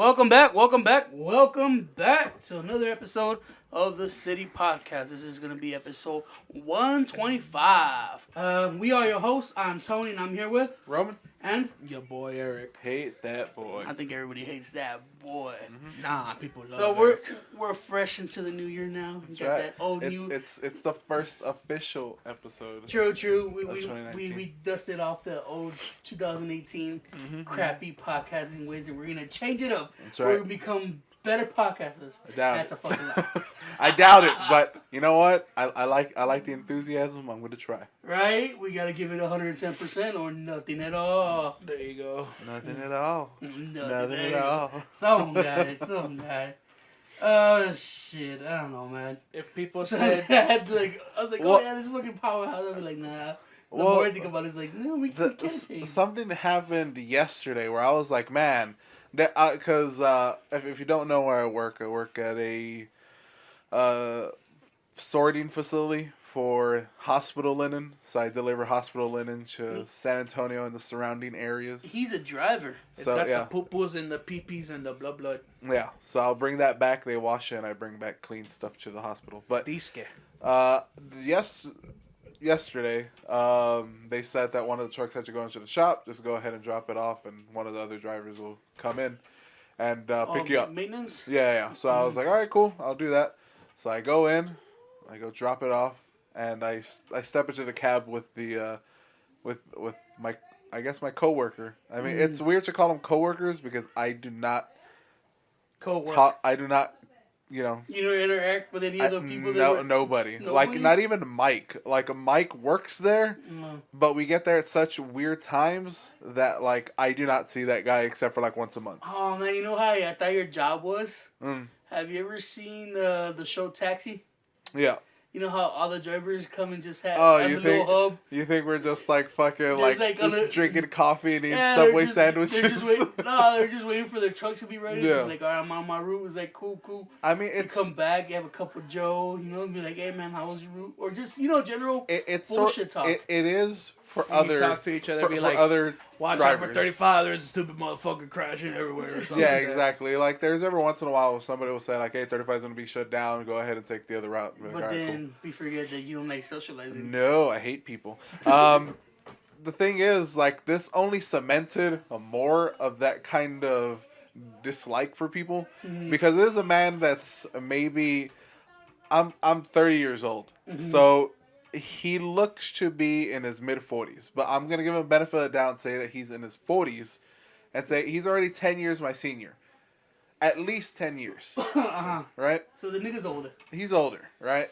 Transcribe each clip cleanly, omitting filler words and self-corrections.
Welcome back to another episode of the City Podcast. This is going to be episode 125. We are your hosts. I'm Tony, and I'm here with Roman and your boy Eric. Hate that boy. I think everybody hates that boy. Mm-hmm. Nah, people love. So Eric. we're fresh into the new year now. That's Got right. that old new. It's the first official episode. True. of 2019. We dusted off the old 2018 crappy podcasting ways, and we're gonna change it up. That's right. We're gonna become better podcasters. I doubt That's it. a fucking lie. I doubt it, but you know what? I like the enthusiasm. I'm gonna try. Right? We gotta give it 110% or nothing at all. There you go. Nothing at all. Nothing Nothing at all. Some got it. Oh shit! I don't know, man. If people So said I was like, Well- oh yeah, this fucking powerhouse. I'd be like, nah. The Well, more I think about it, it's like, no, we can't change. Something happened yesterday where I was like, man, because if you don't know where I work at a sorting facility for hospital linen. So I deliver hospital linen to San Antonio and the surrounding areas. He's a driver. it's So got yeah, the poo-poos and the pee-pees and the blood, yeah. So I'll bring that back. They wash it, and I bring back clean stuff to the hospital. But disque. yesterday, they said that one of the trucks had to go into the shop. Just go ahead and drop it off, and one of the other drivers will come in and pick you up. Maintenance. Yeah. So I was like, all right, cool, I'll do that. So I go in, I go drop it off, and I step into the cab with the with my, I guess, my coworker. I mean, it's weird to call them coworkers because I do not Co-work. talk. I do not, you know. You don't interact with any other people. Nobody. Nobody? Like, not even Mike. Like, Mike works there, No. but we get there at such weird times that, like, I do not see that guy except for, like, once a month. Oh man, you know how I thought your job was? Mm. Have you ever seen the show Taxi? Yeah. You know how all the drivers come and just have Oh, have you a think little hub? you think we're just, like, fucking, There's, like on just a- drinking coffee and eating Yeah, Subway they're just sandwiches? they're just waiting for their trucks to be ready. Yeah. Like, all right, I'm on my route. It's like, cool. I mean, You it's come back, you have a cup of Joe, you know, and be like, hey man, how was your route? Or just, general it's bullshit talk. It is for You other talk to each other, for, be for like, other watch drivers. out for 35. There's a stupid motherfucker crashing everywhere or something. Yeah, like that. exactly. Like, there's every once in a while where somebody will say, like, hey, 35 is going to be shut down. Go ahead and take the other route. Like, But all right, then we forget that you don't like socializing. No, I hate people. The thing is, like, this only cemented more of that kind of dislike for people. Because it is a man that's maybe... I'm 30 years old. So he looks to be in his mid-40s. But I'm going to give him a benefit of the doubt and say that he's in his 40s. And say he's already 10 years my senior. At least 10 years. Uh-huh. Right? So the nigga's older. He's older, right?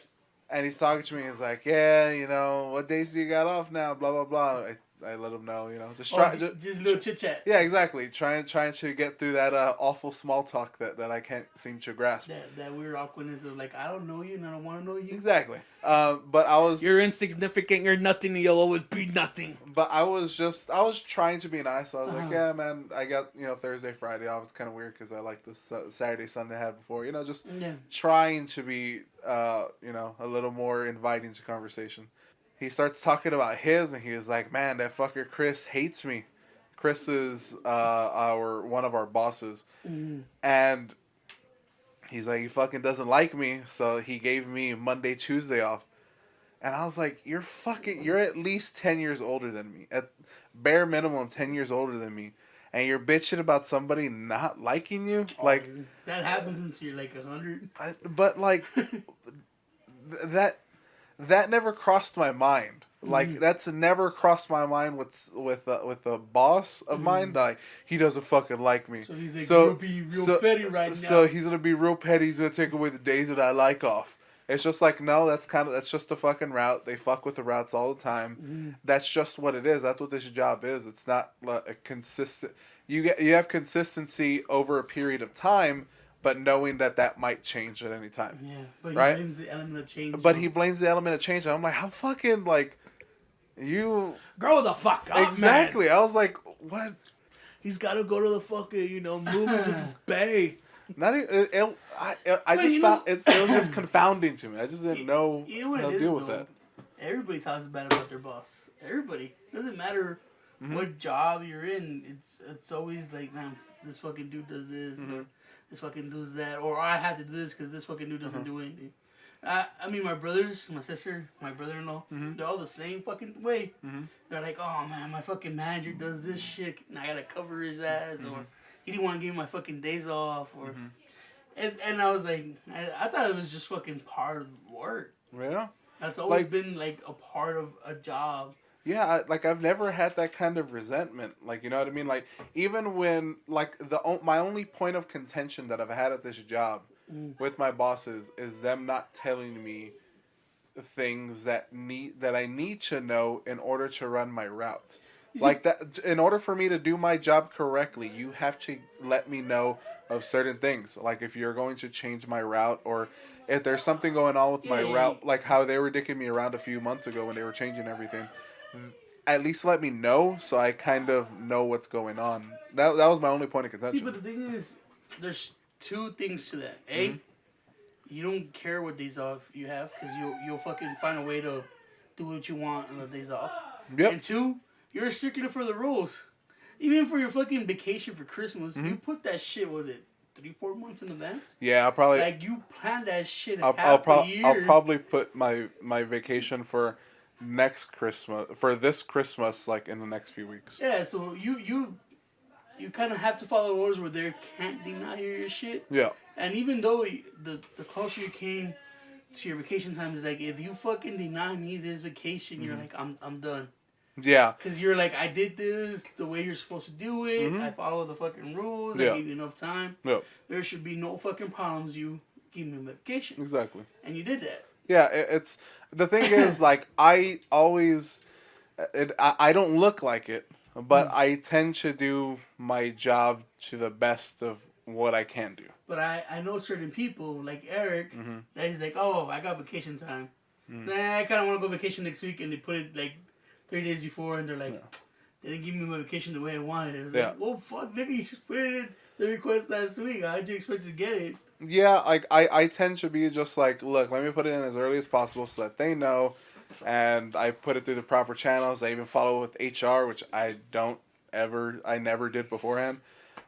And he's talking to me. He's like, yeah, what days do you got off now? Blah, blah, blah. I let him know, just try. Just a little chit chat. Yeah, exactly. Trying to get through that awful small talk that I can't seem to grasp. That weird awkwardness of like, I don't know you and I don't want to know you. Exactly. But I was. You're insignificant. You're nothing. And you'll always be nothing. But I was trying to be nice. I was like, yeah, man, I got, Thursday, Friday off. It's kind of weird because I like this Saturday, Sunday I had before. Just trying to be, a little more inviting to conversation. He starts talking about his, and he was like, man, that fucker Chris hates me. Chris is one of our bosses. And he's like, he fucking doesn't like me, so he gave me Monday, Tuesday off. And I was like, you're at least 10 years older than me. At bare minimum, 10 years older than me. And you're bitching about somebody not liking you? Like, that happens until you're like 100. But, like, that never crossed my mind. Like, that's never crossed my mind with a boss of mine. Like, he doesn't fucking like me. So he's like, you'll be real petty right now. So he's gonna be real petty. He's gonna take away the days that I like off. It's just like, no, that's just a fucking route. They fuck with the routes all the time. That's just what it is. That's what this job is. It's not like a consistent. You have consistency over a period of time, but knowing that might change at any time. Yeah, but right? he blames the element of change. But he blames the element of change. And I'm like, how fucking, like, you... Grow the fuck up, Exactly. man. I was like, what? He's got to go to the fucking, movies with his bae. Not even... I just found... It was just confounding to me. I just didn't know You know what how it to is, deal with though? that. Everybody talks bad about their boss. Everybody. Doesn't matter what job you're in, it's always like, man, this fucking dude does this, or this fucking dude does that, or I have to do this because this fucking dude doesn't do anything. I mean, my brothers, my sister, my brother-in-law, they're all the same fucking way. They're like, oh man, my fucking manager does this shit, and I gotta cover his ass, or he didn't want to give me my fucking days off, or. And I was like, I thought it was just fucking part of work. Yeah. That's always been like a part of a job. Yeah, I've never had that kind of resentment. Like, you know what I mean? Like, even when, like, my only point of contention that I've had at this job with my bosses is them not telling me things that I need to know in order to run my route. Like that, in order for me to do my job correctly, you have to let me know of certain things. Like if you're going to change my route, or if there's something going on with my route, like how they were dicking me around a few months ago when they were changing everything. At least let me know so I kind of know what's going on. That was my only point of contention. See, but the thing is, there's two things to that. A, you don't care what days off you have because you'll fucking find a way to do what you want on the days off. Yep. And two, you're a stickler for the rules. Even for your fucking vacation for Christmas, you put that shit, was it 3-4 months in advance? Yeah, I'll probably... Like, you plan that shit a year. I'll probably put my vacation for next Christmas, for this Christmas, like, in the next few weeks. Yeah, so you kind of have to follow orders where they can't deny your shit. Yeah. And even though the closer you came to your vacation time is like, if you fucking deny me this vacation, you're like, I'm done. Yeah. Because you're like, I did this the way you're supposed to do it. I follow the fucking rules. I gave you enough time. Yeah. There should be no fucking problems. You give me a vacation. Exactly. And you did that. Yeah, it's... The thing is, like, I always... I don't look like it, but I tend to do my job to the best of what I can do. But I know certain people, like Eric, that he's like, oh, I got vacation time. So I kind of want to go vacation next week, and they put it, like, 3 days before, and they're like, they didn't give me my vacation the way I wanted it. It was like, well, fuck, nigga, you just put in the request last week. How'd you expect to get it? Yeah, like, I tend to be just like, look, let me put it in as early as possible so that they know, and I put it through the proper channels. I even follow with HR, which I never did beforehand.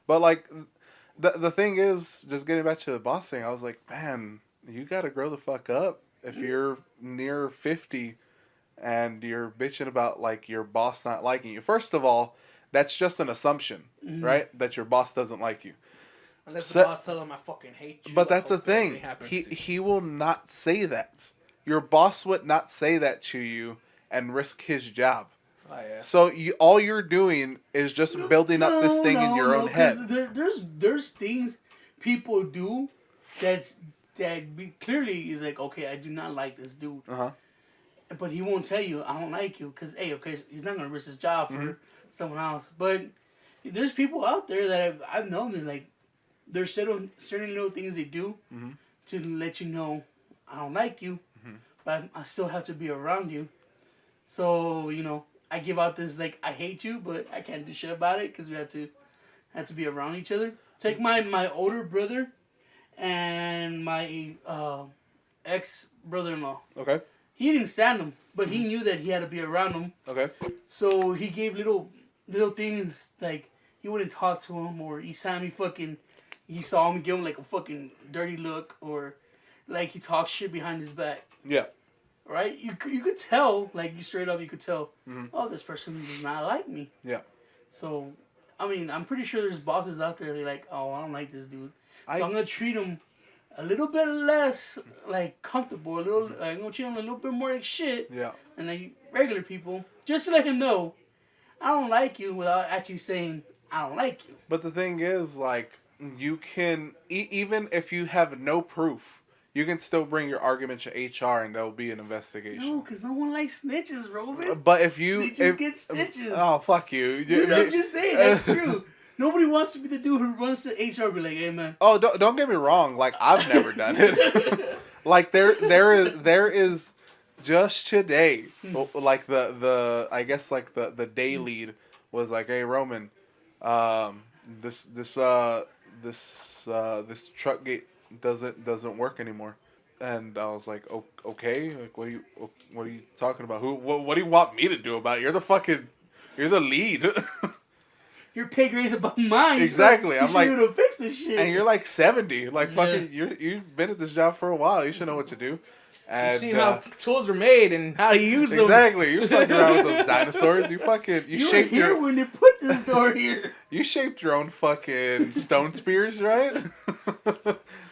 But, like, the thing is, just getting back to the boss thing, I was like, man, you gotta grow the fuck up. If you're near 50... and you're bitching about, like, your boss not liking you. First of all, that's just an assumption, right? That your boss doesn't like you. Unless the boss tell him I fucking hate you. But that's the thing. He will not say that. Your boss would not say that to you and risk his job. Oh, yeah. So all you're doing is just building up this thing in your own head. There's things people do that clearly is like, okay, I do not like this dude. But he won't tell you, I don't like you, because, hey, okay, he's not going to risk his job for someone else. But there's people out there that I've known that, like, there's certain little things they do to let you know, I don't like you, but I still have to be around you. So, you know, I give out this, like, I hate you, but I can't do shit about it, because we have to be around each other. Take my older brother and my ex-brother-in-law. Okay. He didn't stand him, but he knew that he had to be around him. Okay. So he gave little things, like, he wouldn't talk to him, or each time he saw him, give him, like, a fucking dirty look, or, like, he talks shit behind his back. Yeah. Right? You could tell, like, you straight up, you could tell, oh, this person does not like me. Yeah. So, I mean, I'm pretty sure there's bosses out there, they're like, oh, I don't like this dude. So I'm going to treat him a little bit less, like, comfortable. I'm going to treat him a little bit more like shit. Yeah. And like regular people, just to let him know, I don't like you, without actually saying, I don't like you. But the thing is, like, you can, even if you have no proof, you can still bring your argument to HR and there'll be an investigation. No, because no one likes snitches, Robin. But if you... Snitches get stitches. Oh, fuck you. Dude, I'm just saying, that's true. Nobody wants to be the dude who runs to HR and be like, hey, man. Oh, don't get me wrong. Like, I've never done it. Like, there is just today, like, I guess, like, the day lead was like, hey, Roman, this truck gate doesn't work anymore. And I was like, okay, like, what are you talking about? What do you want me to do about it? You're the fucking You're the lead. Your pay grade's above mine. Exactly. So I'm like, you to fix this shit. and you're like 70. Like fucking, you've been at this job for a while. You should know what to do. And, You seen how tools are made and how you use them. Exactly. You fucking around with those dinosaurs. You fucking you shaped were here your when they put this door here. you shaped your own fucking stone spears, right?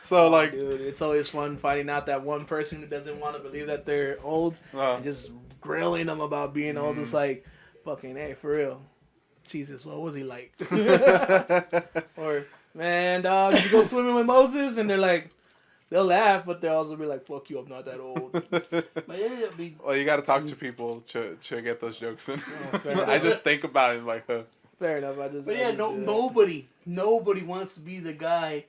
So like, Dude, it's always fun finding out that one person who doesn't want to believe that they're old and just grilling them about being old. It's like, fucking, hey, for real. Jesus, what was he like? Or, man, dog, did you go swimming with Moses? And they're like, they'll laugh, but they'll also be like, fuck you, I'm not that old. But yeah, well, you got to talk to people to get those jokes in. fair I just think about it like, Fair enough. But yeah, nobody wants to be the guy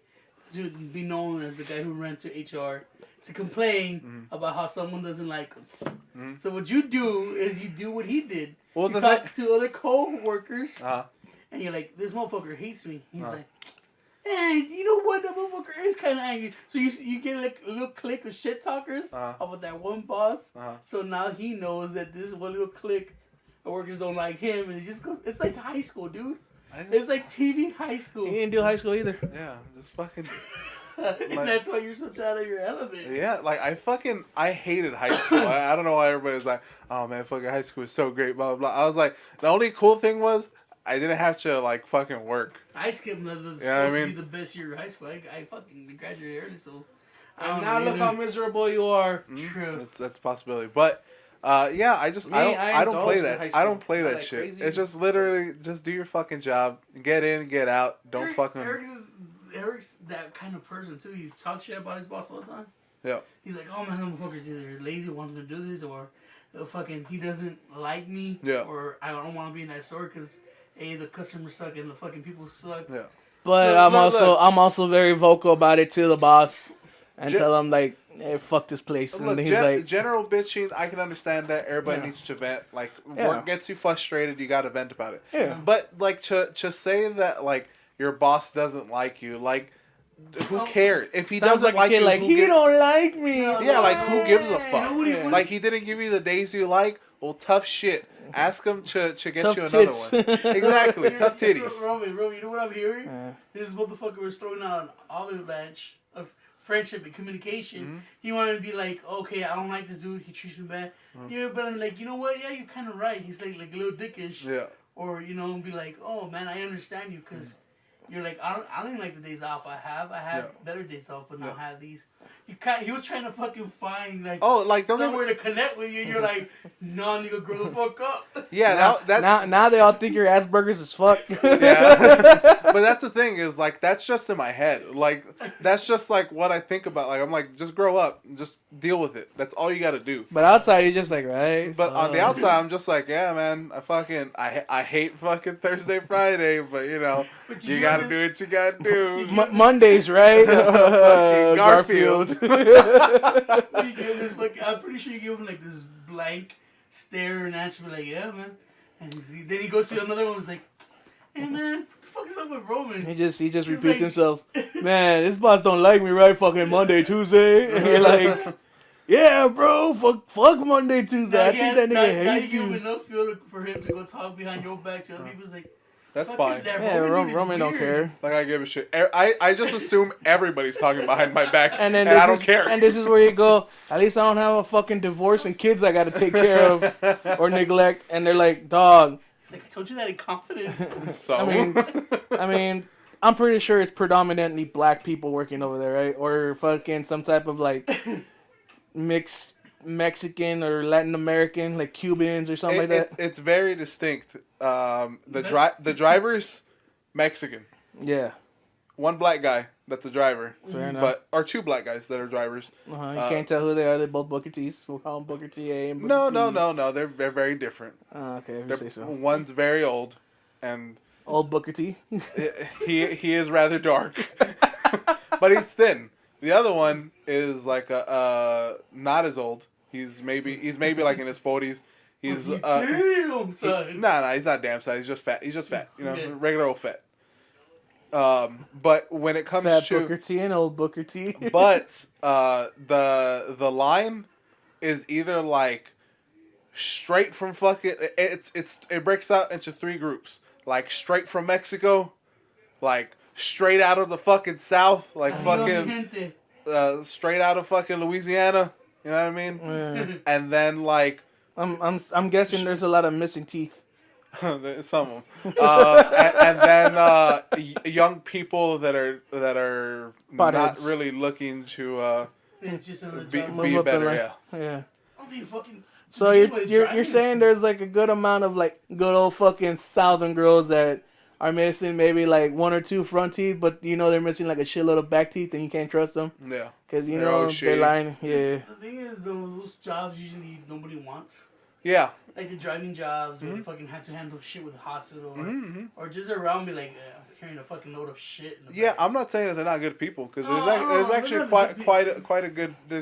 to be known as the guy who ran to HR to complain about how someone doesn't like him. So what you do is you do what he did. Well, you talk to other co-workers, uh-huh. and you're like, this motherfucker hates me. He's like, hey, you know what? That motherfucker is kind of angry. So you get like a little clique of shit talkers about that one boss. So now he knows that this one little clique of workers don't like him, and it just goes. It's like high school, dude. It's like TV high school. He didn't do high school either. Yeah, just fucking. And that's why you're such out of your element. Yeah, like I hated high school. I don't know why everybody's like, oh man, fucking high school is so great, blah, blah, blah. I was like, the only cool thing was I didn't have to like fucking work. I skipped the supposed to be the best year of high school. I fucking graduated early, so. And now look how miserable you are. True. That's a possibility. But yeah, I don't play that. I don't play that shit. Crazy. It's just literally just do your fucking job, get in, get out. Don't fucking. Eric's that kind of person too. He talks shit about his boss all the time. Yeah. He's like, oh man, that motherfucker's either lazy, wants me to do this, or fucking he doesn't like me, or I don't want to be in that store because the customers suck and the fucking people suck. Yeah. But so, I'm also very vocal about it to the boss and tell him like, hey, fuck this place. And look, he's like, general bitching, I can understand that. Everybody needs to vent. Like work gets you frustrated, you got to vent about it. Yeah. But like to say that like your boss doesn't like you, like who cares if he doesn't like you? Like he don't like me. Yeah, like who gives a fuck? Yeah. Like he didn't give you the days you like. Well, tough shit. Ask him to get Tough you another tits. one. Exactly, tough titties. Roman, you know what I'm hearing? This motherfucker was throwing out an avalanche of friendship and communication. He wanted to be like, okay, I don't like this dude. He treats me bad. Yeah, but I'm like, you know what? Yeah, you're kind of right. He's like a little dickish. Yeah. Or be like, oh man, I understand you because you're like, I don't even like the days off I have. I have better days off, but now I have these. He was trying to fucking find somewhere to connect with you. And you're like, no, nigga, grow the fuck up. Yeah, now they all think your Asperger's as fuck. Yeah, but that's the thing is like that's just in my head. Like that's just like what I think about. Like I'm like, just grow up, just deal with it. That's all you got to do. But outside, he's just like, right. But on the outside, I'm just like, yeah, man, I hate fucking Thursday, Friday, but you know, you gotta do what you gotta do. Mondays, right? Garfield. I'm pretty sure you give him like this blank stare and answer, like, yeah, man. And then he goes to another one, was like, hey, man, what the fuck is up with Roman? He just repeats himself. Man, this boss don't like me, right? Fucking Monday, Tuesday. And you're like, yeah, bro, fuck Monday, Tuesday. I think that nigga hates you. You give him enough fuel for him to go talk behind your back to other people's like, that's fine. Yeah, Roman don't care. Like I give a shit. I just assume everybody's talking behind my back, and I don't care. And this is where you go. At least I don't have a fucking divorce and kids I got to take care of or neglect. And they're like, dog. It's like I told you that in confidence. So I mean, I'm pretty sure it's predominantly black people working over there, right? Or fucking some type of like mixed Mexican or Latin American, like Cubans or something like that. It's very distinct. The driver's Mexican. Yeah. One black guy that's a driver. Fair enough. Or two black guys that are drivers. You can't tell who they are. They're both Booker T's. We'll call them Booker T A and Booker T. No. They're very different. Okay, if you say so. One's very old, and old Booker T. he is rather dark, but he's thin. The other one is like not as old. He's maybe like in his 40s. He's damn size. Nah, he's not damn size. He's just fat. You know, regular old fat. But when it comes Fat to Booker T and old Booker T, but the line is either like straight from fucking it breaks out into 3 groups. Like straight from Mexico, like straight out of the fucking South, like fucking straight out of fucking Louisiana. You know what I mean? Yeah. And then like I'm guessing there's a lot of missing teeth. some of them, and then young people that are not really looking to it's just be better. Yeah. I mean, fucking. So you're saying there's like a good amount of like good old fucking Southern girls that are missing maybe like 1 or 2 front teeth, but you know they're missing like a shitload of back teeth, and you can't trust them. Yeah. Because you know they're lying. Yeah. The thing is, those jobs usually nobody wants. Yeah. Like the driving jobs, where you fucking have to handle shit with the hospital, or just around me like carrying a fucking load of shit. In the back. I'm not saying that they're not good people, because there's actually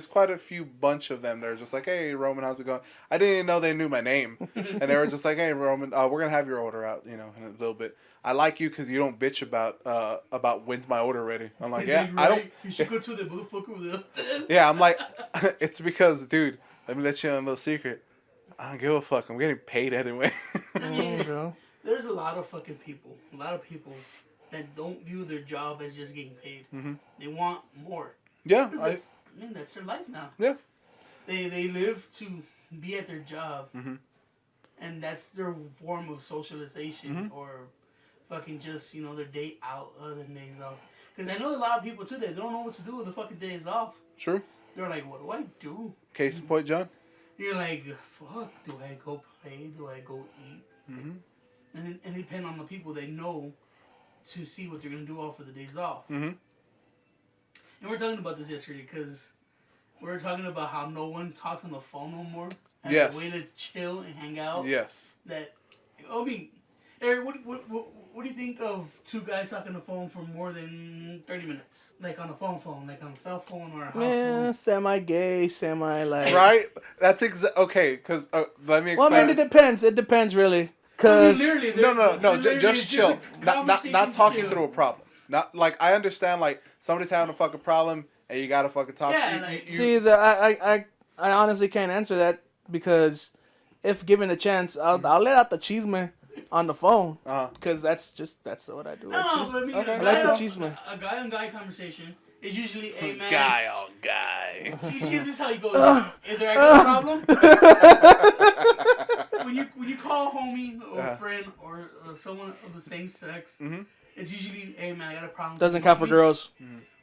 quite a few bunch of them that are just like, hey Roman, how's it going? I didn't even know they knew my name, and they were just like, hey Roman, we're gonna have your order out, in a little bit. I like you because you don't bitch about when's my order ready. I'm like, yeah, I don't. You should go to the motherfucker with them. Yeah, I'm like, it's because, dude, let me let you in a little secret. I don't give a fuck. I'm getting paid anyway. I mean, there's a lot of fucking people, that don't view their job as just getting paid. Mm-hmm. They want more. Yeah, that's their life now. Yeah, they live to be at their job, and that's their form of socialization or fucking just their day out other than days off. Because I know a lot of people too that don't know what to do with the fucking days off. True. They're like, what do I do? Case in point, John. You're like, fuck, do I go play? Do I go eat? And it depends on the people they know to see what they're going to do off for the days off. And we're talking about this yesterday because we were talking about how no one talks on the phone no more. As a way to chill and hang out. Yes. Eric, what do you think of 2 guys talking on the phone for more than 30 minutes? Like on a phone, like on a cell phone or a house phone? Semi-gay, like... Right? That's okay, because let me explain. Well, I mean, it depends. It depends, really. Cause... No, just chill. Not talking through a problem. Not, like, I understand, like, somebody's having a fucking problem, and you gotta fucking talk. See, I honestly can't answer that, because if given a chance, I'll let out the chisme on the phone, because that's what I do. I like the chisme. A guy on guy conversation is usually a man. Guy on guy. This is how he goes. Is there a problem? when you call a homie or a friend or someone of the same sex, it's usually, hey man, I got a problem. Doesn't count for girls.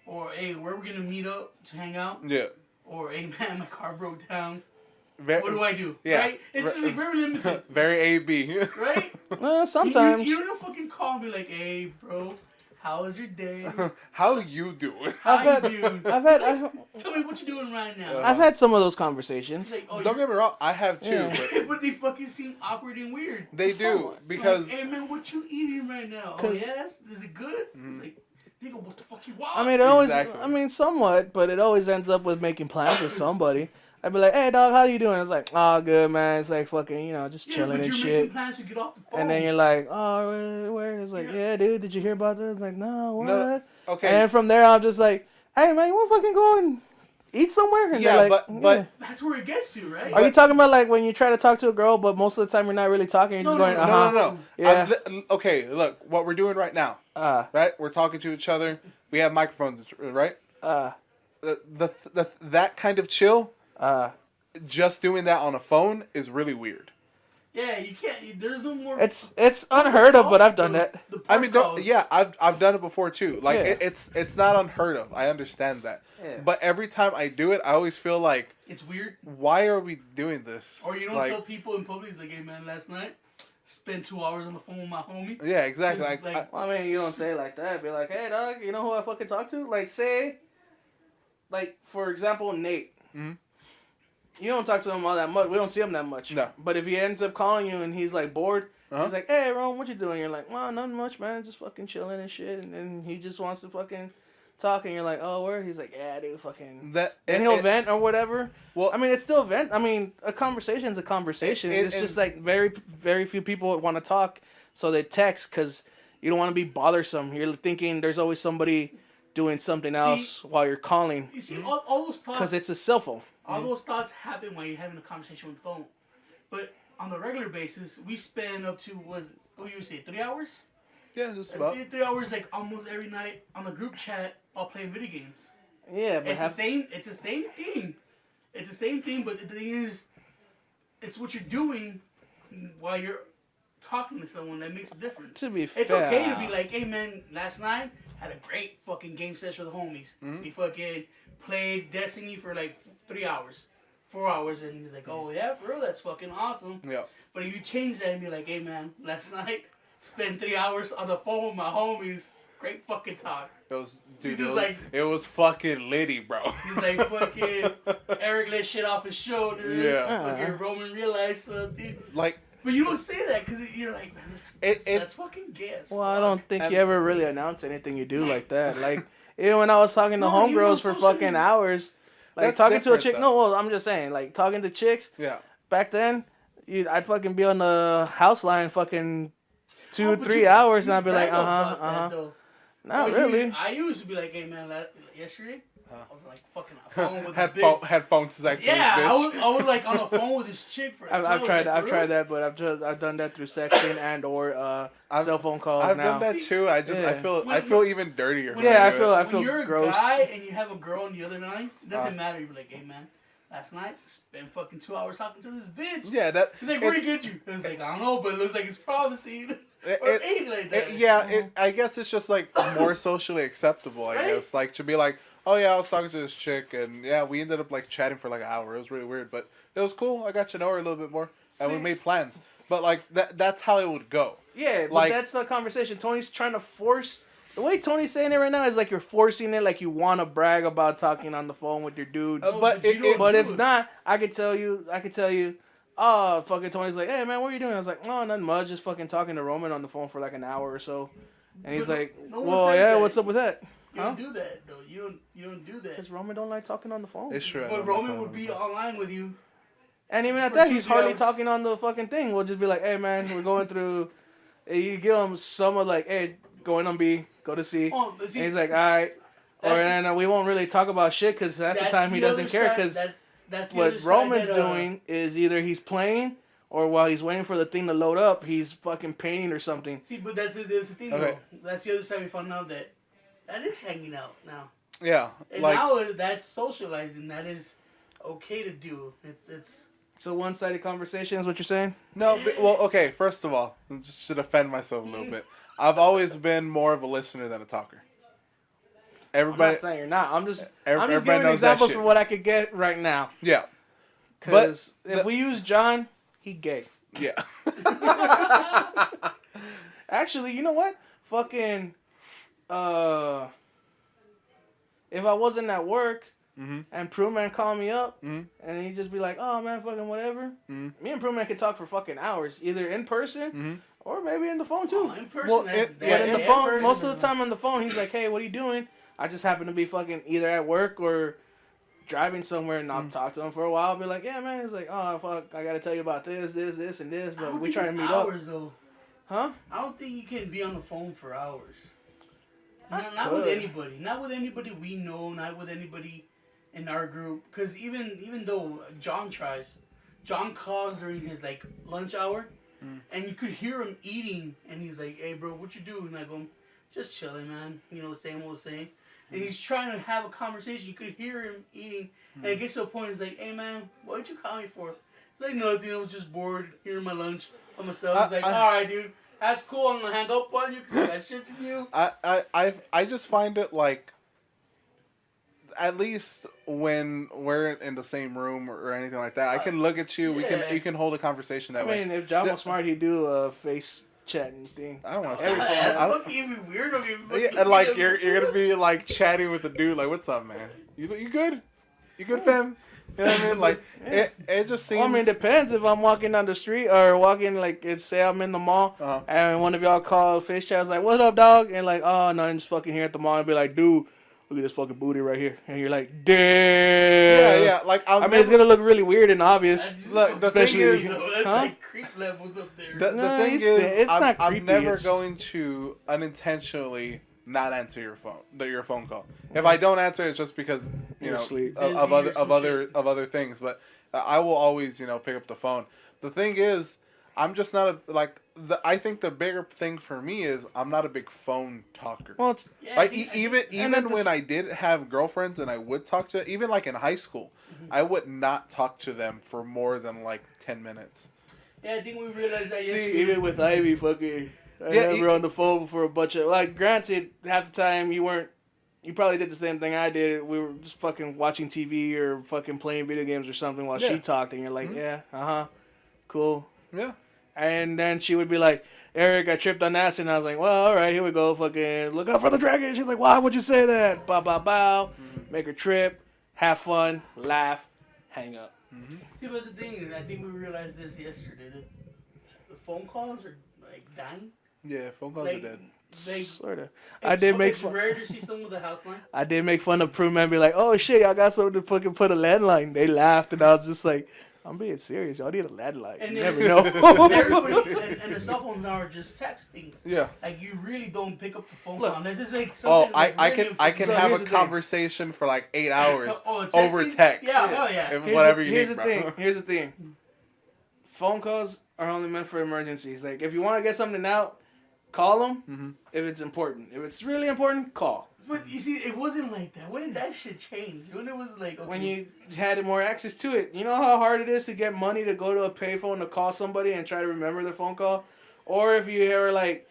Or hey, where are we gonna meet up to hang out? Yeah. Or hey man, my car broke down. What do I do? Yeah. Right? It's just like very limited. Very A-B. Right? Sometimes. You don't fucking call and be like, hey, bro, how was your day? How you doing? How you doing? Tell me what you're doing right now. I've had some of those conversations. Like, don't get me wrong, I have too. Yeah. But they fucking seem awkward and weird. They do, because... Like, hey, man, what you eating right now? Oh, yes? Is it good? It's like... Nigga, what the fuck you want? I mean, somewhat, but it always ends up with making plans with somebody. I'd be like, hey, dog, how you doing? It's like, oh, good, man. It's like fucking, just chilling and shit. Making plans to get off the phone. And then you're like, oh, where? It's like, yeah, dude, did you hear about this? It's like, no, what? No. Okay. And from there, I'm just like, hey, man, you want to fucking go and eat somewhere? And yeah, like, but that's where it gets to, right? Are you talking about like when you try to talk to a girl, but most of the time you're not really talking? You're just going, No. Yeah. Okay, look, what we're doing right now, right? We're talking to each other. We have microphones, right? That kind of chill. Just doing that on a phone is really weird. Yeah, you can't. There's no more. It's unheard of, but I've done that. I mean, I've done it before too. Like it's not unheard of. I understand that. Yeah. But every time I do it, I always feel like it's weird. Why are we doing this? Or you don't tell people in public, it's like, hey man, last night spent 2 hours on the phone with my homie. Yeah, exactly. I mean, you don't say it like that. Be like, hey dog, you know who I fucking talked to? Like, say, like for example, Nate. Mm-hmm. You don't talk to him all that much. We don't see him that much. No. But if he ends up calling you and he's like bored, he's like, hey, Ron, what you doing? You're like, well, nothing much, man. Just fucking chilling and shit. And then he just wants to fucking talk. And you're like, oh, where? He's like, yeah, dude, fucking. And he'll vent or whatever. Well, I mean, it's still vent. I mean, a conversation's a conversation. It's just like very, very few people want to talk. So they text because you don't want to be bothersome. You're thinking there's always somebody doing something else while you're calling. You see, all those thoughts. Because it's a cell phone. All those thoughts happen while you're having a conversation on the phone. But on the regular basis, we spend up to what you say 3 hours? Yeah, just about 3 hours, like almost every night on the group chat, all playing video games. Yeah, but It's the same. It's the same thing. It's the same thing, but the thing is, it's what you're doing while you're talking to someone that makes a difference. To be it's fair, okay to be like, hey man, last night had a great fucking game session with the homies. We fucking played Destiny for like 3 hours, 4 hours, and he's like, oh yeah, for real, that's fucking awesome. yeah. But if you change that and be like, hey man, last night spent 3 hours on the phone with my homies, great fucking talk. It was, dude. He's like, it was fucking litty, bro. he's like fucking Eric let shit off his shoulder. Yeah. Fucking Roman realized something. Like, But you don't say that because you're like, man, that's fucking gas. well, I don't think you ever really announce anything you do like that. Like, even when I was talking to homegirls for fucking hours, like That's talking to a different, chick. though. No, well, I'm just saying, like talking to chicks. yeah. Back then, I'd fucking be on the house line fucking 2 Oh, but 3 you- hours, and you I'd be like, brag about that, uh-huh. though. Not When really. I used to be like, hey man, yesterday I was like fucking on the phone with Had a big. had phone sex with Yeah, this bitch. I was like on the phone with this chick for. I've tried that, but I've done that through sexting and or cell phone calls. I've now. done that too. I Yeah. I feel even dirtier. when Yeah, I do feel it. I When feel you're gross. a guy and you have a girl on the other line, it doesn't matter. You're like, hey man, last night spent fucking 2 hours talking to this bitch. Yeah, that. He's like, where'd he get you? It's like, I don't know, but it looks like it's promising. Or It- anything like that. I guess it's just like more socially acceptable. I Right? guess like to be like, oh yeah, I was talking to this chick, and yeah, we ended up like chatting for like an hour. It was really weird, but it was cool. I got to know her a little bit more, and we See? made plans. But like that's how it would go. Yeah, but Like- that's the conversation. Tony's trying to force. The way Tony's saying it right now is like you're forcing it, like you want to brag about talking on the phone with your dudes. No, but you it- don't But do if it. not, I could tell you, oh, fucking Tony's like, hey man, what are you doing? I was like, oh, nothing much, just fucking talking to Roman on the phone for like an hour or so. And he's But like, no one well, says yeah, that. what's up with that? You Huh? don't do that though. You don't do that. Because Roman don't like talking on the phone. It's true. I But know Roman that's would how be it was. online with you. And even at For that, 2, he's 3 hardly hours. talking on the fucking thing. We'll just be like, hey man, we're going through. You give him some of like, hey, go in on B, go to C. Oh, but see, And he's like, all right. Or That's- then we won't really talk about shit because half the that's time he the doesn't other care side- because that's the what other side Roman's that, doing is either he's playing or while he's waiting for the thing to load up, he's fucking painting or something. See, but that's the thing Okay. though. That's the other side we found out that is hanging out now. Yeah, And like now that's socializing. That is okay to do. It's So one-sided conversation is what you're saying? no. Well, okay. First of all, I just should defend myself a little bit. I've always been more of a listener than a talker. I'm Everybody, not saying you're not. I'm just everybody giving knows that examples shit. for what I could get right now. yeah, Because But if we use John, he gay. yeah. Actually, you know what? Fucking, if I wasn't at work and Prue Man called me up and he'd just be like, oh man, fucking whatever. Me and Prue Man could talk for fucking hours, either in person or maybe in the phone too. in person. Well, that's- it- that- But in the in phone, person most of is- the time on the phone, he's like, hey, what are you doing? I just happen to be fucking either at work or driving somewhere and I'll talk to him for a while. I'll be like, yeah, man. He's like, oh, fuck, I got to tell you about this, and this, I but don't we think try to it's meet up. hours, though. Huh? I don't think you can be on the phone for hours. I Not with could. anybody. Not with anybody we know. Not with anybody in our group. Because even though John tries, John calls during his like lunch hour, and you could hear him eating, and he's like, "Hey, bro, what you doing?" And I go, "Just chilling, man. You know, same old same." And he's trying to have a conversation. You could hear him eating, and it gets to a point. He's like, "Hey, man, what'd you call me for?" It's like, "Nothing. I was just bored hearing my lunch by myself." He's like, "All right, dude." That's cool. I'm gonna hang up on you because I got shit to do. I just find it like, at least when we're in the same room or anything like that, I can look at you. Yeah. You can hold a conversation that I way. mean, if John was smart, he'd do a face chatting thing. I don't want to say. Every phone. That's I don't- fucking even weird. Okay, Yeah, and like you're gonna be like chatting with the dude, like, "What's up, man? You good? You good, fam?" You know what I mean? Like it just seems. Well, I mean, it depends if I'm walking down the street or walking, like, it's, say I'm in the mall Uh-huh. and one of y'all call face chat, like, what up, dog? And like, oh, no, I'm just fucking here at the mall and be like, dude, look at this fucking booty right here. And you're like, damn. yeah. Like I mean, it's going to look really weird and obvious. Look, the thing especially is- that's huh? like creep levels up there. the No, thing it's- is, it's not I'm creepy, never it's- going to unintentionally not answer your phone call. If I don't answer, it's just because You're know asleep. of Busy or some other things. But I will always, pick up the phone. The thing is, I'm just not I think the bigger thing for me is I'm not a big phone talker. Well, even when I did have girlfriends and I would talk to, even like in high school, I would not talk to them for more than like 10 minutes. Yeah, I think we realized that yesterday. See, even with Ivy, fucking, I had her on the phone for a bunch of, like, granted, half the time you probably did the same thing I did. We were just fucking watching TV or fucking playing video games or something while she talked, and you're like, cool. Yeah. And then she would be like, Eric, I tripped on acid. And I was like, well, all right, here we go. Fucking look out for the dragon. She's like, why would you say that? Bow, bow, bow. Make her trip. Have fun. Laugh. Hang up. Mm-hmm. See, what's the thing? I think we realized this yesterday. That the phone calls are, like, dying. Yeah, phone calls are dead. Sort of. It's rare to see someone with a house line. I did make fun of Prue Man, be like, oh, shit, y'all got something to fucking put a landline. They laughed, and I was just like, I'm being serious. Y'all need a landline. And you never know. And the cell phones now are just text things. Yeah. Like, you really don't pick up the phone call. This is like something I can have a conversation for like 8 hours over text. Yeah. Whatever you need, bro. Here's the thing. Phone calls are only meant for emergencies. Like, if you want to get something out, call them. Mm-hmm. If it's important. If it's really important, call. But you see, it wasn't like that. When did that shit change? When it was like, okay. When you had more access to it. You know how hard it is to get money to go to a payphone to call somebody and try to remember their phone call? Or if you ever, like,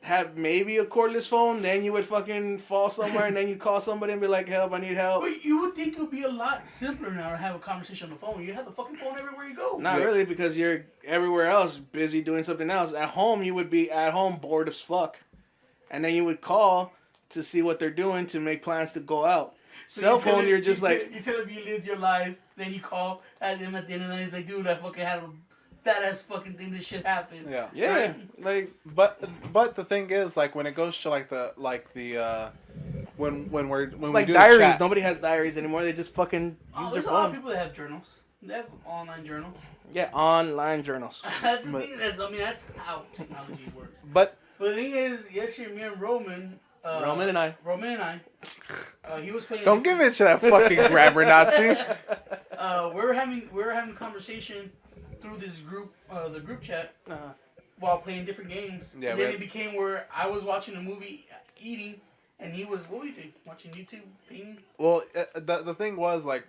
have maybe a cordless phone, then you would fucking fall somewhere and then you call somebody and be like, help, I need help. But you would think it would be a lot simpler now to have a conversation on the phone. You have the fucking phone everywhere you go. Not really, because you're everywhere else busy doing something else. At home, you would be at home bored as fuck. And then you would call to see what they're doing to make plans to go out. So cell phone, you're just like... You tell him you lived your life, then you call at him at the end of the night, he's like, dude, I fucking had that ass fucking thing, this shit happened. Yeah. Right? Like, but the thing is, like, when it goes to like the when it's we like do diaries. chat, nobody has diaries anymore. They just fucking use their phone. There's a lot of people that have journals. They have online journals. Yeah, online journals. That's the thing. That's how technology works. But the thing is, yesterday, me and Roman and I, he was playing. Don't give it to that fucking grammar Nazi. We were having a conversation through this group, the group chat, while playing different games. Yeah. And then it became where I was watching a movie, eating, and he was, what were you doing? Watching YouTube, painting. Well, the thing was, like,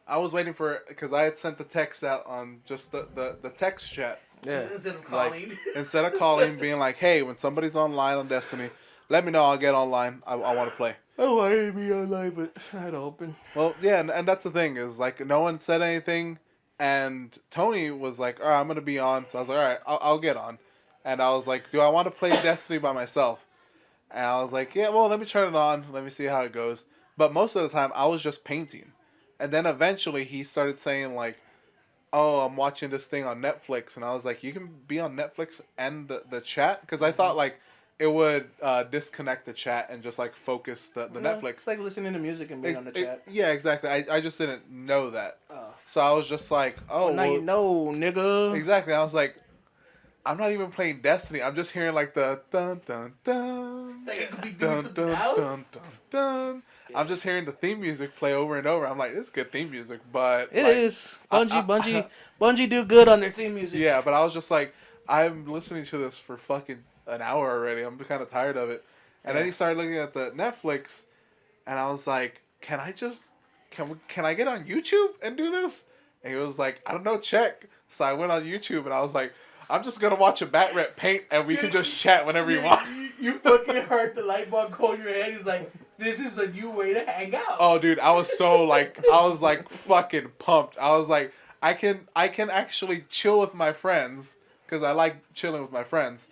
I was waiting for, because I had sent the text out on just the text chat. Yeah. Instead of calling. Instead of calling, being like, hey, when somebody's online on Destiny, let me know. I'll get online. I want to play. Oh, I hate me online, but I had to open. Well, yeah, and that's the thing is, like, no one said anything, and Tony was like, all right, I'm going to be on. So I was like, all right, I'll get on. And I was like, do I want to play Destiny by myself? And I was like, yeah, well, let me turn it on. Let me see how it goes. But most of the time, I was just painting. And then eventually, he started saying, like, oh, I'm watching this thing on Netflix. And I was like, you can be on Netflix and the chat? Because I thought, like, it would disconnect the chat and just, like, focus the Netflix. It's like listening to music and being on the chat. Yeah, exactly. I just didn't know that. So I was just like, oh, now you know, nigga. Exactly. I was like, I'm not even playing Destiny. I'm just hearing, like, the dun, dun, dun. It's like it could be doing something else. Dun, dun, dun. I'm just hearing the theme music play over and over. I'm like, this is good theme music, but... It is. Bungie do good on their theme music. Yeah, but I was just like, I'm listening to this for fucking an hour already. I'm kind of tired of it. And then he started looking at the Netflix, and I was like, can I get on YouTube and do this? And he was like, I don't know, check. So I went on YouTube, and I was like, I'm just going to watch a bat rep paint, and we can just chat whenever you want. You fucking heard the light bulb go in your head. He's like, this is a new way to hang out. Oh, dude, I was so, like, fucking pumped. I was like, I can actually chill with my friends, because I like chilling with my friends.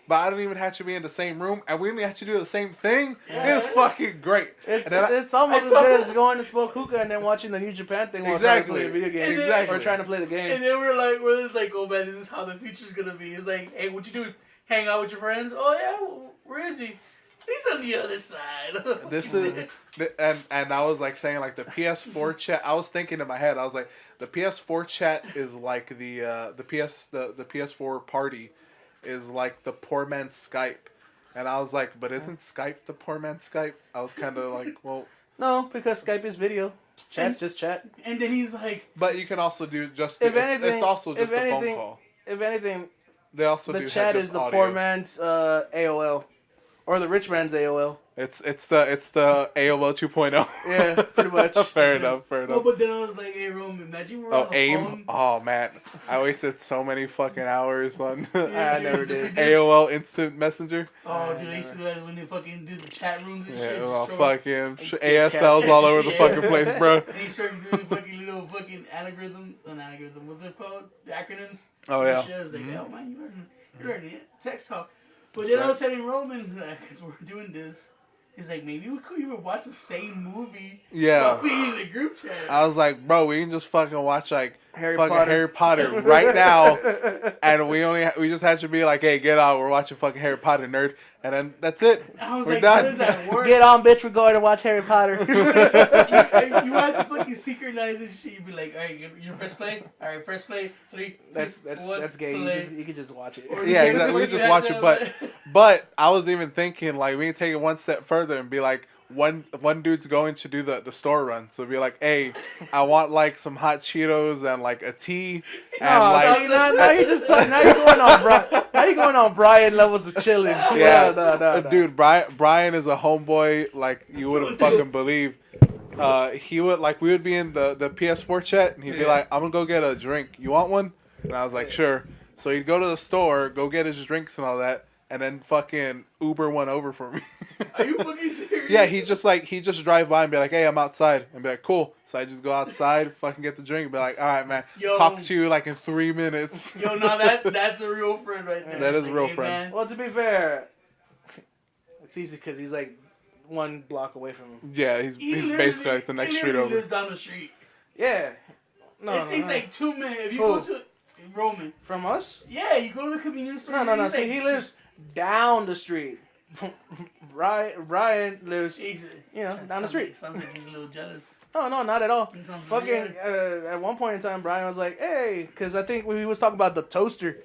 But I don't even have to be in the same room, and we didn't have to do the same thing. Yeah. It was fucking great. It's almost as good as going to smoke hookah and then watching the New Japan thing while trying to play a video game. Or trying to play the game. And then we're like, oh man, this is how the future's gonna be. It's like, hey, what you do? Hang out with your friends? Oh yeah, where is he? He's on the other side. This is, and I was like saying like the PS4 chat. I was thinking in my head, I was like, the PS4 chat is like the PS4 party is like the poor man's Skype. And I was like, but isn't Skype the poor man's Skype? I was kind of like, well... No, because Skype is video. Chat's just chat. And then he's like, but you can also do just. If anything, it's also just a phone call. If anything, they also the do chat just is the audio. poor man's AOL, or the rich man's AOL. It's the AOL 2.0. Yeah, pretty much. Fair enough. No, but then I was like, hey, Rome, imagine we're on the AIM. phone. Oh man, I wasted so many fucking hours on I never did. AOL Instant Messenger. Oh, dude, I used to do that when they fucking did the chat rooms and Yeah, shit. well, just throw- fucking ASLs all over the fucking place, bro. And he started doing fucking little fucking algorithms. An algorithm, what's it called? The acronyms. Oh And yeah. shit. I was like, oh man, you're learning it. Text talk. But then I was telling Roman, because we're doing this. He's like, maybe we could even watch the same movie. Yeah. While being in the group chat. I was like, bro, we can just fucking watch like Harry Harry Potter right now, and we just had to be like, hey, get out, we're watching fucking Harry Potter, nerd, and then that's it. I was We're like, done. how does that work? Get on, bitch. We're going to watch Harry Potter. you have to fucking synchronize this shit. You'd be like, alright, you press play? Alright, press play. 3, 2, That's 1, gay. play. You can just watch it. Or Yeah, you exactly. We fucking just have watch to it, have but I was even thinking like we can take it one step further and be like, one dude's going to do the store run, so be like, hey, I want like some hot Cheetos and like a tea and like now you're just talking. Now you're going on Now you're going on Brian levels of chilling. yeah, No. dude, Brian is a homeboy like you wouldn't fucking believe. He would like we would be in the PS4 chat and he'd be like, I'm gonna go get a drink. You want one? And I was like, sure. So he'd go to the store, go get his drinks and all that, and then fucking Uber one over for me. Are you fucking serious? Yeah, he just drive by and be like, hey, I'm outside, and be like, cool. So I just go outside, fucking get the drink, and be like, all right, man, Yo. talk to you like in 3 minutes. Yo, no, that's a real friend right there. That is It's a real hey, friend. man. Well, to be fair, it's easy because he's like 1 block away from him. Yeah, he's basically like the next street over. He lives down the street. Yeah. It takes like 2 minutes. If you Who? go to Roman, From us? yeah, you go to the convenience store. No. it's See, like- he lives down the street. Brian lives, Jesus. down the street. Sounds like he's a little jealous. No, not at all. He sounds Fucking, weird. at one point in time, Brian was like, hey, because I think we was talking about the toaster.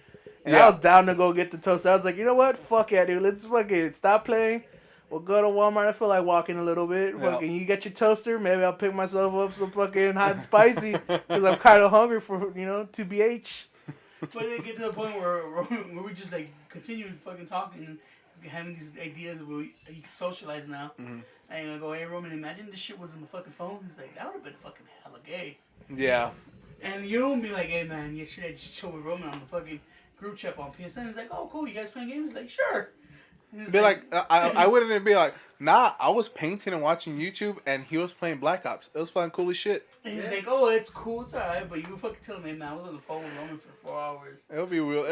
And Yeah. I was down to go get the toaster. I was like, you know what? Fuck yeah, dude. Let's fucking stop playing. We'll go to Walmart. I feel like walking a little bit. Yeah. Fucking, you get your toaster. Maybe I'll pick myself up some fucking hot and spicy because I'm kind of hungry for, 2BH. But it get to the point where we just like continue fucking talking and having these ideas of where you can socialize now. Mhm. And I go, hey Roman, imagine this shit was in the fucking phone. He's like, that would have been fucking hella gay. Yeah. And you don't be like, hey man, yesterday I just chilled with Roman on the fucking group chat on PSN. He's like, oh cool, you guys playing games? He's like, sure. He's Be like, I wouldn't even be like, nah, I was painting and watching YouTube and he was playing Black Ops. It was fucking cool as shit. And he's like, oh, it's cool, it's alright, but you fucking tell me, man, I was on the phone with Roman for 4 hours. It would be real.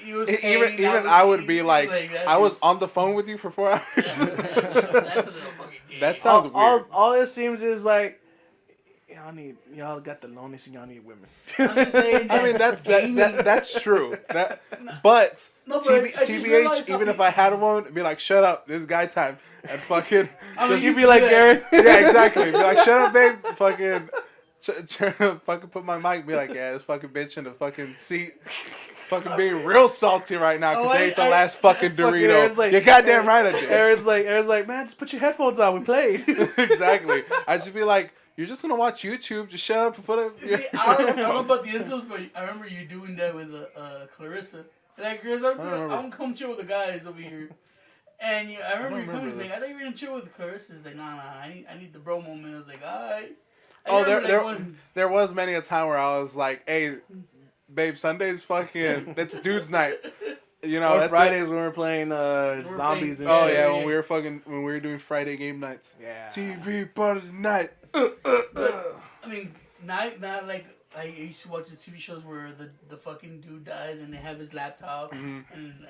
He was Even paying, I would be like, that I was dude- on the phone with you for 4 hours. That's a little fucking gay. That sounds weird. All it seems is like, y'all got the loneliest and y'all need women. I'm just saying I mean, that's true. But No, but I just TBH, realized even if something. I had one, it'd be like, shut up, this is guy time, and fucking. I mean, just- You'd be like, Gary. yeah, exactly. Be like, shut up, babe. Fucking, fucking put my mic. Be like, yeah, this fucking bitch in the fucking seat. Fucking being real salty right now because Oh, they ate the I- last fucking Fucking Aaron's Dorito. like- You're goddamn right I did. Aaron's like, man, just put your headphones on. We played. Exactly. I just be like, you're just gonna watch YouTube. Just shut up and put it. See, I don't know about the insults, but I remember you doing that with Clarissa. Like, Clarissa, I'm gonna come chill with the guys over here. And I remember you coming, he's like, I thought you were gonna chill with Clarissa. He's like, nah, I need the bro moment. I was like, alright. Oh, there was many a time where I was like, hey, babe, Sunday's fucking, that's dude's night. You know, Or that's Fridays when we're playing zombies and Oh shit. yeah, when we were doing Friday game nights. Yeah. TV part of the night. I mean, not like I used to watch the TV shows where the fucking dude dies and they have his laptop and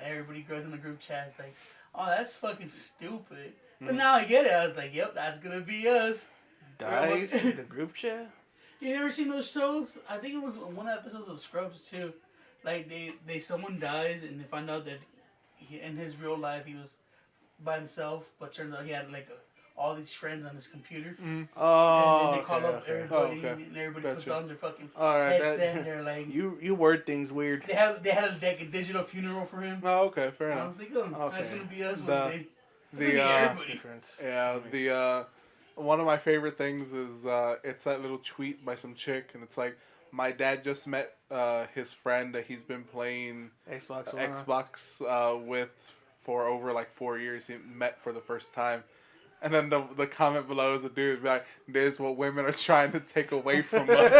everybody goes in the group chat. It's like, oh, that's fucking stupid. But now I get it. I was like, yep, that's gonna be us. Dice, the group chat. You never seen those shows? I think it was one episode of Scrubs too. Like they someone dies and they find out that in his real life he was by himself, but turns out he had like all these friends on his computer. Oh, And then they call up everybody, Oh, okay. and everybody puts on their fucking All right, headset. And they're like, you word things weird. they had like a digital funeral for him. Oh, okay, fair I enough. was like, oh, that's Okay. gonna be us The- one day. That's everybody. different. Yeah, one of my favorite things is it's that little tweet by some chick, and it's like, my dad just met his friend that he's been playing Xbox with for over like 4 years. He met for the first time. And then the comment below is a dude like, "This is what women are trying to take away from us."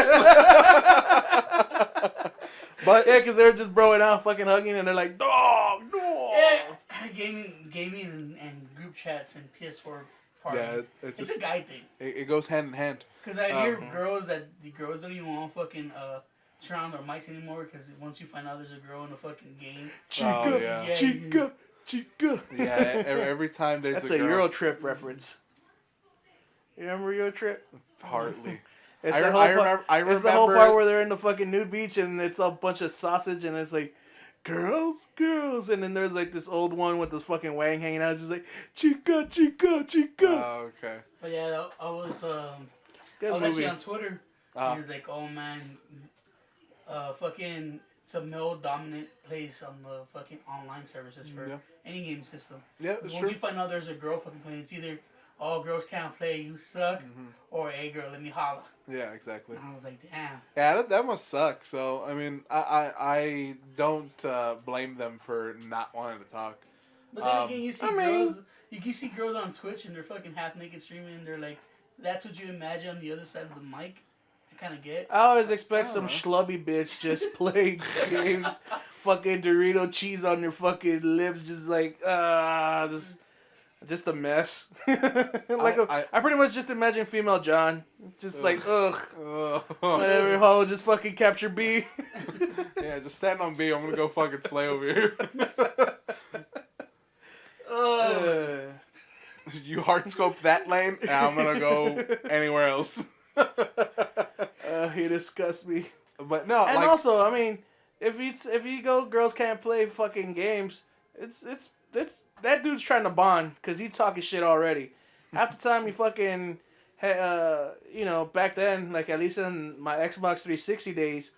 But yeah, because they're just broing out, fucking hugging, and they're like, "Dog, no." Yeah, gaming and group chats and PS4 parties. Yeah, it's a guy thing. It goes hand in hand. Because I hear girls that the girls don't even want fucking turn on their mics anymore. Because once you find out there's a girl in a fucking game, chica. Yeah, every time there's that's a girl. Euro Trip reference. You remember Euro Trip? Hardly. I remember. It's the whole part where they're in the fucking nude beach and it's a bunch of sausage and it's like, girls, and then there's like this old one with this fucking wang hanging out. It's just like, chica. Oh, okay. But yeah, I was actually on Twitter. And it's like, oh man, fucking it's a male dominant place on the fucking online services for any game system. Yeah, that's true. Once you find out there's a girl fucking playing, it's either all girls can't play, you suck, or hey girl, let me holla. Yeah, exactly. And I was like, damn. Yeah, that must suck. So I mean, I don't blame them for not wanting to talk. But then again, you see girls on Twitch and they're fucking half naked streaming and they're like, that's what you imagine on the other side of the mic. I kind of get. I always expect some schlubby bitch just playing games, fucking Dorito cheese on their fucking lips, just like just a mess. I pretty much just imagine female John, just like whatever, hoe, just fucking capture B. Yeah, just stand on B. I'm gonna go fucking slay over here. You hard scoped that lane, and I'm gonna go anywhere else. He disgusts me. But no, and also, I mean, if you go, girls can't play fucking games. It's that dude's trying to bond because he's talking shit already. Half the time, he fucking, back then, like at least in my Xbox 360 days,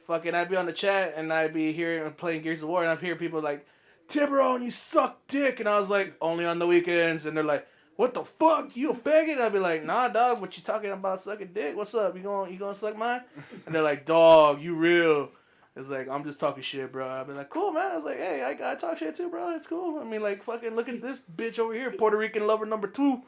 fucking I'd be on the chat and I'd be hearing playing Gears of War and I'd hear people like, Tiburon, you suck dick, and I was like, only on the weekends, and they're like, what the fuck? You a faggot? I'd be like, nah, dog. What you talking about? Sucking dick? What's up? You gonna suck mine? And they're like, dog, you real? It's like, I'm just talking shit, bro. I'd be like, cool, man. I was like, hey, I talk shit too, bro. It's cool. I mean, like, fucking look at this bitch over here, Puerto Rican lover number 2.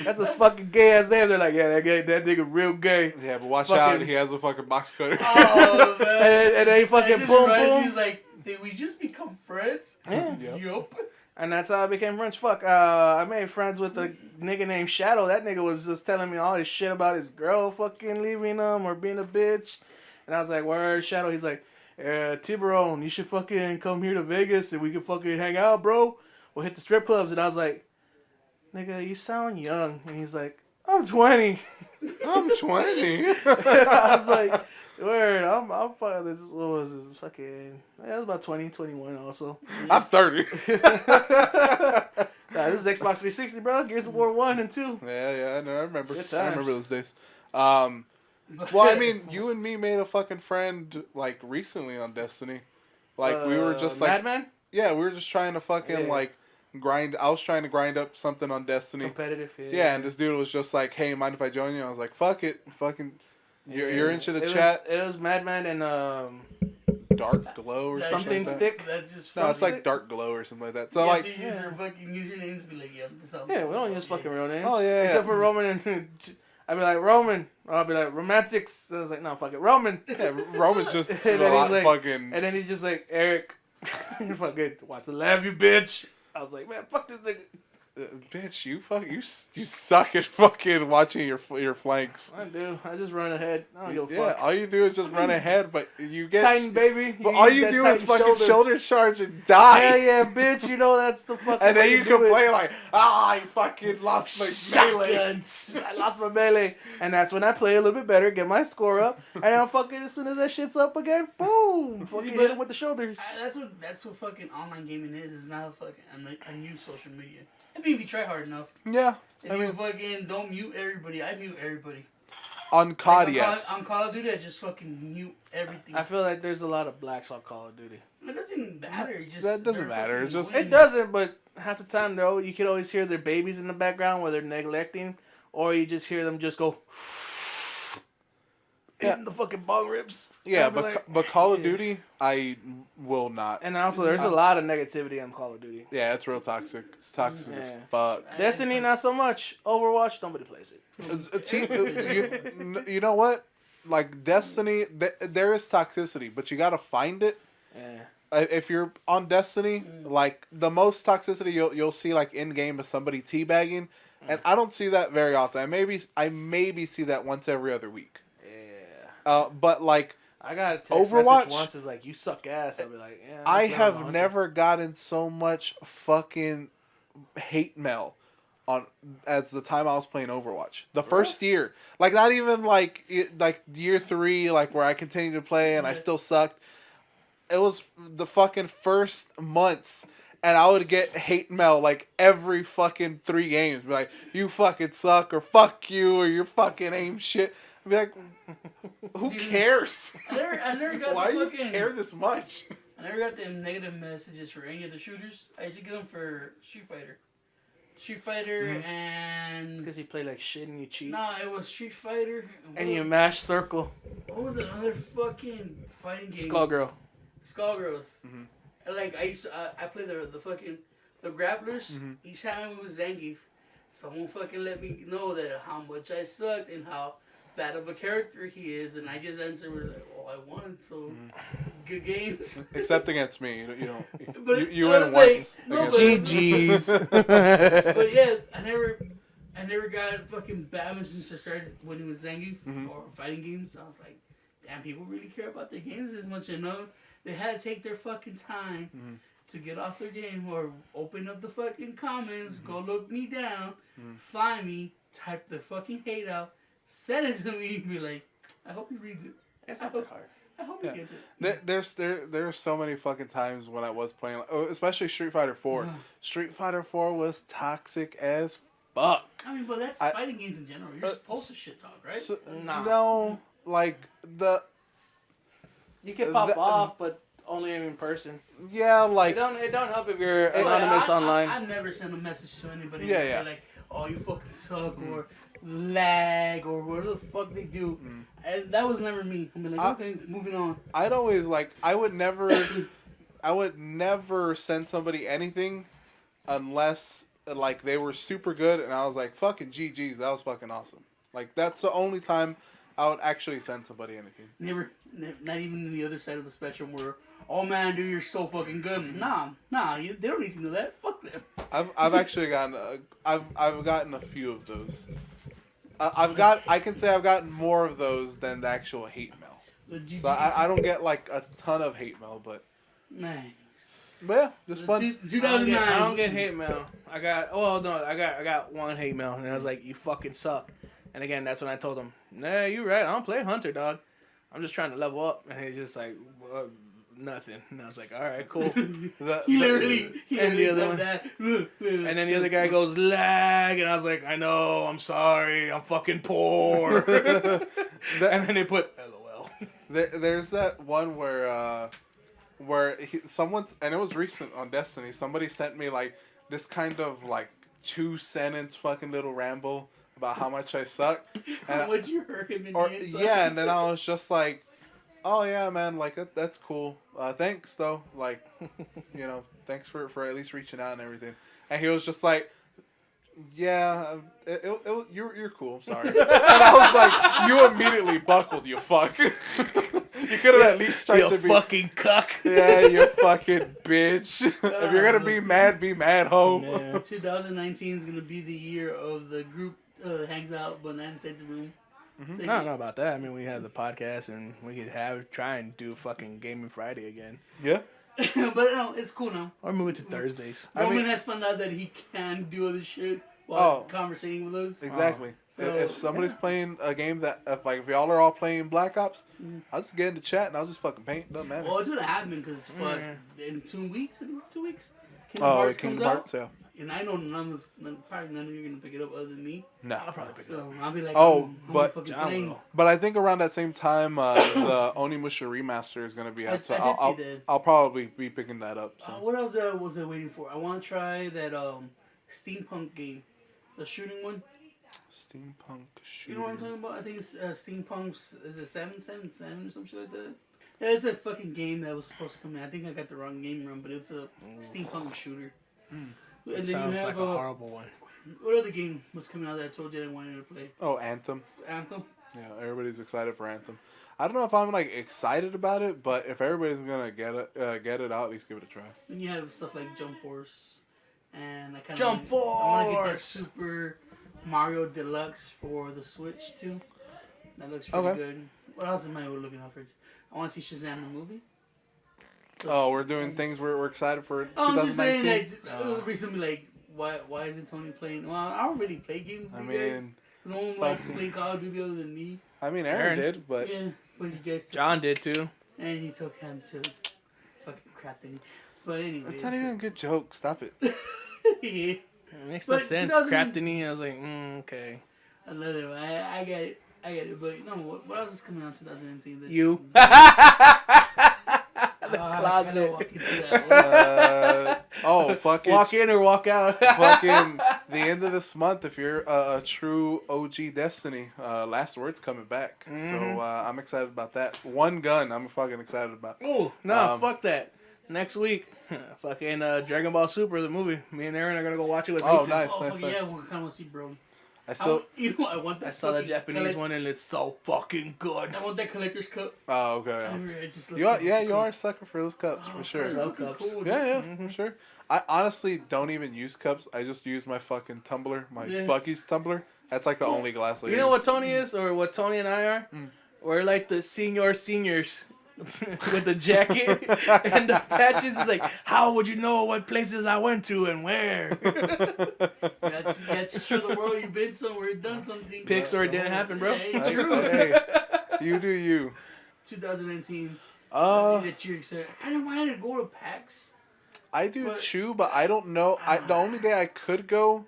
That's a fucking gay ass name. They're like, yeah, that nigga real gay. Yeah, but watch out, he has a fucking box cutter. Oh man. and they fucking boom. He's like, did we just become friends? Yeah. Yup. And that's how I became friends. Fuck, I made friends with a nigga named Shadow. That nigga was just telling me all this shit about his girl fucking leaving him or being a bitch. And I was like, word, Shadow. He's like, Tiburon, you should fucking come here to Vegas and we can fucking hang out, bro. We'll hit the strip clubs. And I was like, nigga, you sound young. And he's like, I'm 20. I'm 20. I was like, word, I'm fucking, this, what was this, fucking, yeah, it was about 20, 21 also. I'm 30. This is Xbox 360, bro. Gears of War 1 and 2. Yeah, no, I remember. Good times. I remember those days. Well, I mean, you and me made a fucking friend, like, recently on Destiny. Like, we were just, like... Madman? Yeah, we were just trying to fucking, like, grind... I was trying to grind up something on Destiny. Competitive, yeah. And this dude was just like, hey, mind if I join you? I was like, fuck it. Fucking... You're into the chat. It was Madman and, Dark Glow or something stick. No, it's like Dark Glow or something like that. So like, use their fucking usernames. Be like, yeah, we don't use fucking real names. Oh yeah, except for Roman and I'd be like Roman. Or I'd be like Romantics. So I was like, no, fuck it, Roman. Yeah, Roman's just and a lot like, fucking. And then he's just like Eric. Fucking watch the laugh, you bitch. I was like, man, fuck this nigga. Bitch, you suck at fucking watching your flanks. I do. I just run ahead. I don't give a fuck. All you do is just run ahead, but you get Titan, baby. But all you do is fucking shoulder charge and die. Yeah, bitch. You know that's the fucking. And then you complain like, I fucking lost my melee. I lost my melee, and that's when I play a little bit better, get my score up, and then fucking as soon as that shit's up again, boom, fucking hit him with the shoulders. That's what fucking online gaming is. It's not fucking a new social media. I mean, if you try hard enough. Yeah. If you fucking don't mute everybody, I mute everybody. On COD, like yes. On Call of Duty, I just fucking mute everything. I feel like there's a lot of blacks on Call of Duty. It doesn't matter. That doesn't matter. It doesn't, but half the time though, you could always hear their babies in the background where they're neglecting, or you just hear them just go hitting the fucking bong ribs. Yeah, but Call of Duty, I will not. And also, there's a lot of negativity on Call of Duty. Yeah, it's real toxic. It's toxic as fuck. Destiny, not so much. Overwatch, nobody plays it. You know what? Like, Destiny, there is toxicity, but you gotta find it. Yeah. If you're on Destiny, like, the most toxicity you'll see, like, in-game is somebody teabagging, and I don't see that very often. I maybe see that once every other week. Yeah. But, like, I got a text Overwatch message once. It's like, you suck ass. I'll be like, yeah. I have never gotten so much fucking hate mail as the time I was playing Overwatch. The first year, like, not even like year 3, like, where I continued to play and I still sucked. It was the fucking first months, and I would get hate mail like every fucking 3 games. Be like, you fucking suck, or fuck you, or you're fucking aim shit. I'd be like, who cares? I never got Why the do you care this much? I never got them negative messages for any of the shooters. I used to get them for Street Fighter and... It's because you play like shit and you cheat. Nah, it was Street Fighter. And you mash circle. What was another fucking fighting game? Skullgirls. Mm-hmm. Like, I played the fucking... The grapplers. Mm-hmm. Each time it was Zangief. Someone fucking let me know that how much I sucked and how bad of a character he is, and I just answered with like, "Oh, I won, so good games." Except against me, you know. But you win once. No, GG's. But yeah, I never got fucking Batman since I started when it was Zangief or fighting games. I was like, damn, people really care about their games as much. They had to take their fucking time to get off their game or open up the fucking comments, go look me down, find me, type the fucking hate out. Send it to me and be like, I hope he reads it. It's not that hard. I hope he gets it. There's so many fucking times when I was playing, especially Street Fighter 4. Street Fighter 4 was toxic as fuck. I mean, but that's fighting games in general. You're supposed to shit talk, right? No, like you can pop off, but only in person. Yeah, like it don't help if you're anonymous online. I've never sent a message to anybody. Yeah. Like, oh, you fucking suck or lag or whatever the fuck they do, and that was never me. I'm like, okay, moving on. I'd always I would never send somebody anything unless like they were super good, and I was like, fucking GG's, that was fucking awesome. Like, that's the only time I would actually send somebody anything. Never, not even in the other side of the spectrum where, oh man, dude, you're so fucking good. Nah, they don't need to know that. Fuck them. I've actually gotten I've gotten a few of those. I can say I've gotten more of those than the actual hate mail. So I don't get like a ton of hate mail, but man. But yeah, just fun. 2009. I don't get hate mail. I got one hate mail, and I was like, you fucking suck. And again, that's when I told him, nah, you right. I don't play Hunter, dog. I'm just trying to level up. And he's just like, nothing. And I was like, all right, cool. Literally and the other one, that. and then the other guy goes, lag. And I was like, I know, I'm sorry. I'm fucking poor. And then they put LOL. There's that one where someone's, and it was recent on Destiny, somebody sent me like this kind of like 2-sentence fucking little ramble about how much I suck. How much you hurt him in the inside. Yeah, and then I was just like, oh yeah, man, like that's cool. Thanks though, like, you know, thanks for at least reaching out and everything. And he was just like, yeah, you're cool. I'm sorry. And I was like, you immediately buckled, you fuck. You could have at least tried to be fucking cuck. Yeah, you fucking bitch. If you're gonna be mad, ho. Yeah. 2019 is gonna be the year of the group hangs out but not inside the room. I don't know about that. I mean, we have the podcast and we could try and do fucking Gaming Friday again. Yeah. But no, it's cool now. Or move it to Thursdays. Roman has found out that he can do other shit while conversating with us. Exactly. So, if somebody's playing a game that, if y'all are all playing Black Ops, I'll just get into chat and I'll just fucking paint. Doesn't matter. Well, it's gonna happen because in 2 weeks, I think it's 2 weeks. Kingdom Hearts, yeah. and I know probably none of you are gonna pick it up other than me. No, I'll probably pick it up. So I'll be like, but I think around that same time, the Onimusha remaster is gonna be out. So I'll probably be picking that up. So. What else was I waiting for? I want to try that steampunk game, the shooting one. Steampunk shooting. You know what I'm talking about? I think it's steampunk's. Is it 777 or some shit like that? Yeah, it's a fucking game that was supposed to come in. I think I got the wrong game run, but it's a steampunk shooter. And then sounds you have like a horrible one. What other game was coming out that I told you I wanted to play? Oh, Anthem. Anthem? Yeah, everybody's excited for Anthem. I don't know if I'm like excited about it, but if everybody's gonna get it out, at least give it a try. Then you have stuff like Jump Force, and I kind of Jump Force. I want to get that Super Mario Deluxe for the Switch too. That looks really good. What else am I looking out for? I want to see Shazam the movie. So, we're doing things we're excited for 2019. I'm just saying, like, recently, like, why isn't Tony playing? Well, I don't really play games. I mean, no one likes to play Call of Duty other than me. I mean, Aaron did, but yeah, but you guys. John did too. And he took him to fucking crap thing. But anyway, that's not even a good joke. Stop it. Yeah. It makes no sense. Crafting, I was like, okay. Another one. I get it. But you know what else is coming out in 2019? You. The closet. Fucking. Walk in or walk out. Fucking the end of this month, if you're a true OG Destiny, Last Word's coming back. So I'm excited about that. One Gun, I'm fucking excited about. Oh, no, fuck that. Next week, fucking Dragon Ball Super, the movie. Me and Aaron are going to go watch it with Mason. Nice. Yeah, we kind of want to see Broly. I saw the Japanese one and it's so fucking good. I want that collector's cup. Oh, okay. You are a sucker for those cups, for sure. I love cups. Cool, for sure. I honestly don't even use cups. I just use my fucking tumbler, my Bucky's tumbler. That's like the only glass I use. You know what Tony is, or what Tony and I are? We're like the seniors. With the jacket and the patches, it's like, how would you know what places I went to and where? You had to show the world you've been somewhere, done something. Pixar, it didn't happen, bro. Hey, true. Hey, you do you. 2019. That you're excited. I kind of wanted to go to PAX. I do too, but I don't know. The only day I could go,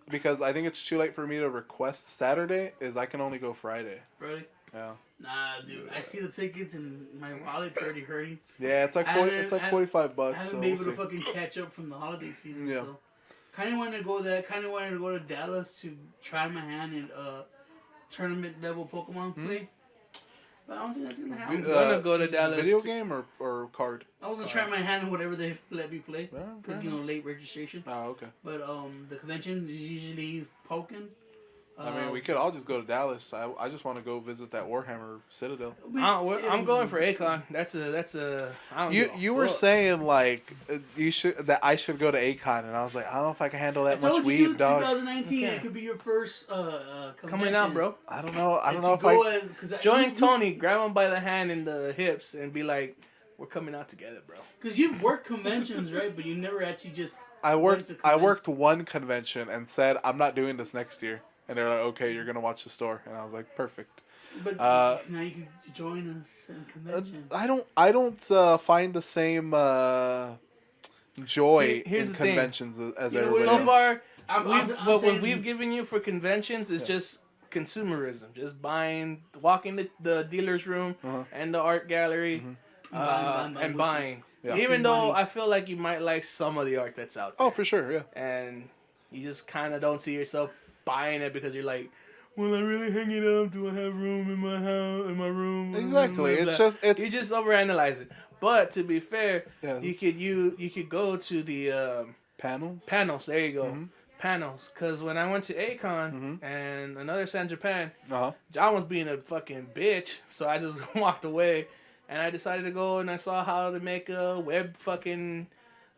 because I think it's too late for me to request Saturday, is I can only go Friday. Friday? Yeah. Nah, dude. I see the tickets and my wallet's already hurting. Yeah, it's like $45. I haven't been able to fucking catch up from the holiday season. Yeah. So, kind of wanted to go there. Kind of wanted to go to Dallas to try my hand in tournament level Pokemon play. But I don't think that's gonna happen. I'm gonna go to Dallas. Video game or card? I was gonna try my hand in whatever they let me play. Because late registration. Oh, okay. But the convention is usually Pokken. I mean, we could all just go to Dallas. I just want to go visit that Warhammer Citadel. I'm going for A-Con. That's a. You were saying like I should go to A-Con, and I was like, I don't know if I can handle that much weed, dog. 2019, it could be your first convention. Coming out, bro. I don't know if I join Tony, grab him by the hand and the hips, and be like, we're coming out together, bro. Because you've worked conventions, right? But you never actually just. I worked one convention and said I'm not doing this next year. And they're like, okay, you're going to watch the store. And I was like, perfect. But now you can join us in convention. I don't find the same joy in conventions as everybody else. So far, what we've given you for conventions is just consumerism. Just walking the dealer's room and the art gallery and buying. Yeah. Even though I feel like you might like some of the art that's out there. Oh, for sure, yeah. And you just kind of don't see yourself buying it because you're like, will I really hang it up? Do I have room in my house, in my room? Exactly. You just overanalyze it. But to be fair, you could go to the panels. There you go. Mm-hmm. Panels. Because when I went to A-Con and another San Japan, John was being a fucking bitch, so I just walked away, and I decided to go and I saw how to make a web fucking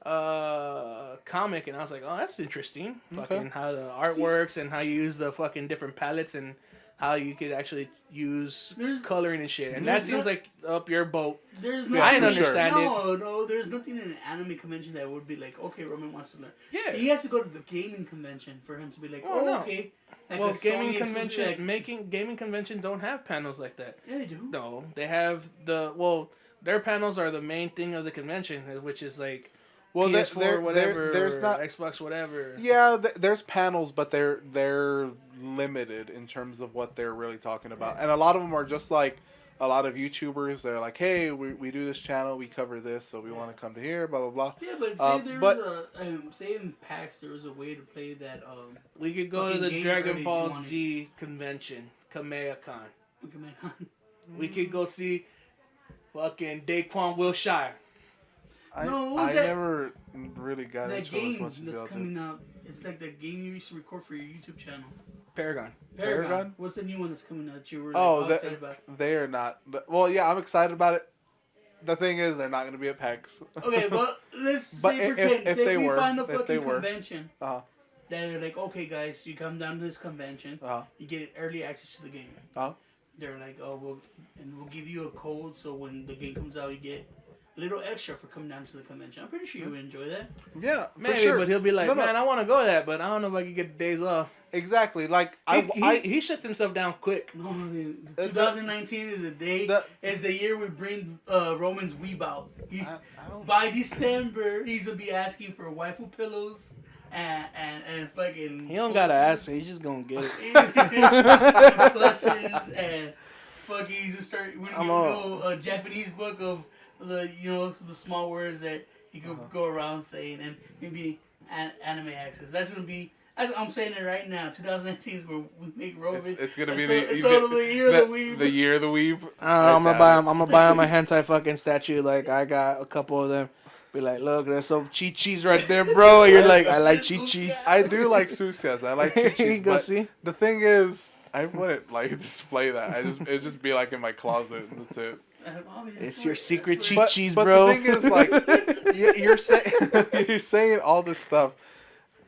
comic, and I was like, oh, that's interesting. Fucking how the art works and how you use the fucking different palettes and how you could actually use coloring and shit. And that seems like up your boat. I didn't understand it. No, there's nothing in an anime convention that would be like, okay, Roman wants to learn. Yeah. He has to go to the gaming convention for him to be like, okay. Like well, gaming convention don't have panels like that. Yeah, they do. No, they have their panels are the main thing of the convention, which is like, well, PS4 whatever, there's not Xbox whatever. Yeah, there's panels, but they're limited in terms of what they're really talking about, and a lot of them are just like a lot of YouTubers. They're like, hey, we do this channel, we cover this, so we want to come to here, blah blah blah. Yeah, but say there was say in PAX there was a way to play that. We could go to the Dragon Ball Z convention, Kamehacon. We could go see fucking Daquan Wilshire. I never really got into it as much as that's the coming out. It's like the game you used to record for your YouTube channel. Paragon? What's the new one that's coming out? You were all excited about? They are not. Well, yeah, I'm excited about it. The thing is, they're not going to be at PAX. Okay, but let's say pretend. If say they we were, find a fucking convention. They're like, okay, guys, you come down to this convention. You get early access to the game. They're like, we'll give you a code, so when the game comes out, you get a little extra for coming down to the convention. I'm pretty sure you would enjoy that. Yeah, maybe, sure. But he'll be like, man, I want to go to that, but I don't know if I can get the days off. Exactly. Like he shuts himself down quick. No, 2019 is the year we bring Roman's weeb out. By December, he's gonna be asking for waifu pillows and fucking. He don't gotta ask it. He's just gonna get it. Plushes and fucking. He's just start when you know a Japanese book of the the small words that he can go around saying, and maybe anime access. That's gonna be. I'm saying it right now. 2019 is where we make Roman. It's gonna be the year of the weeb. The year of the weeb. I'm gonna buy him a hentai fucking statue. Like I got a couple of them. Be like, look, there's some chi-chis right there, bro. And you're like, I like chi-chis. I do like susias. I like chi-chis. Go see. The thing is, I wouldn't like display that. It'd just be like in my closet. And that's it. It's your secret chi-chis, bro. But the thing is, like, you're saying all this stuff,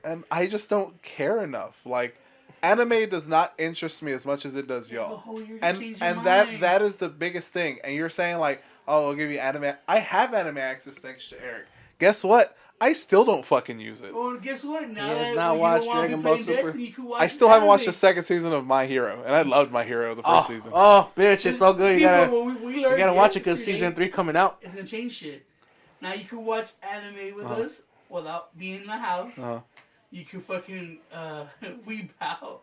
and I just don't care enough. Like, anime does not interest me as much as it does y'all. And that is the biggest thing. And you're saying like, oh, I'll give you anime. I have anime access thanks to Eric. Guess what? I still don't fucking use it. Well, guess what? Now he has not watched Dragon Ball Super. I still haven't watched the second season of My Hero, and I loved My Hero the first season. Oh, bitch, it's so good. You gotta watch it because season 3 coming out. It's gonna change shit. Now you can watch anime with us without being in the house. You can fucking weeb out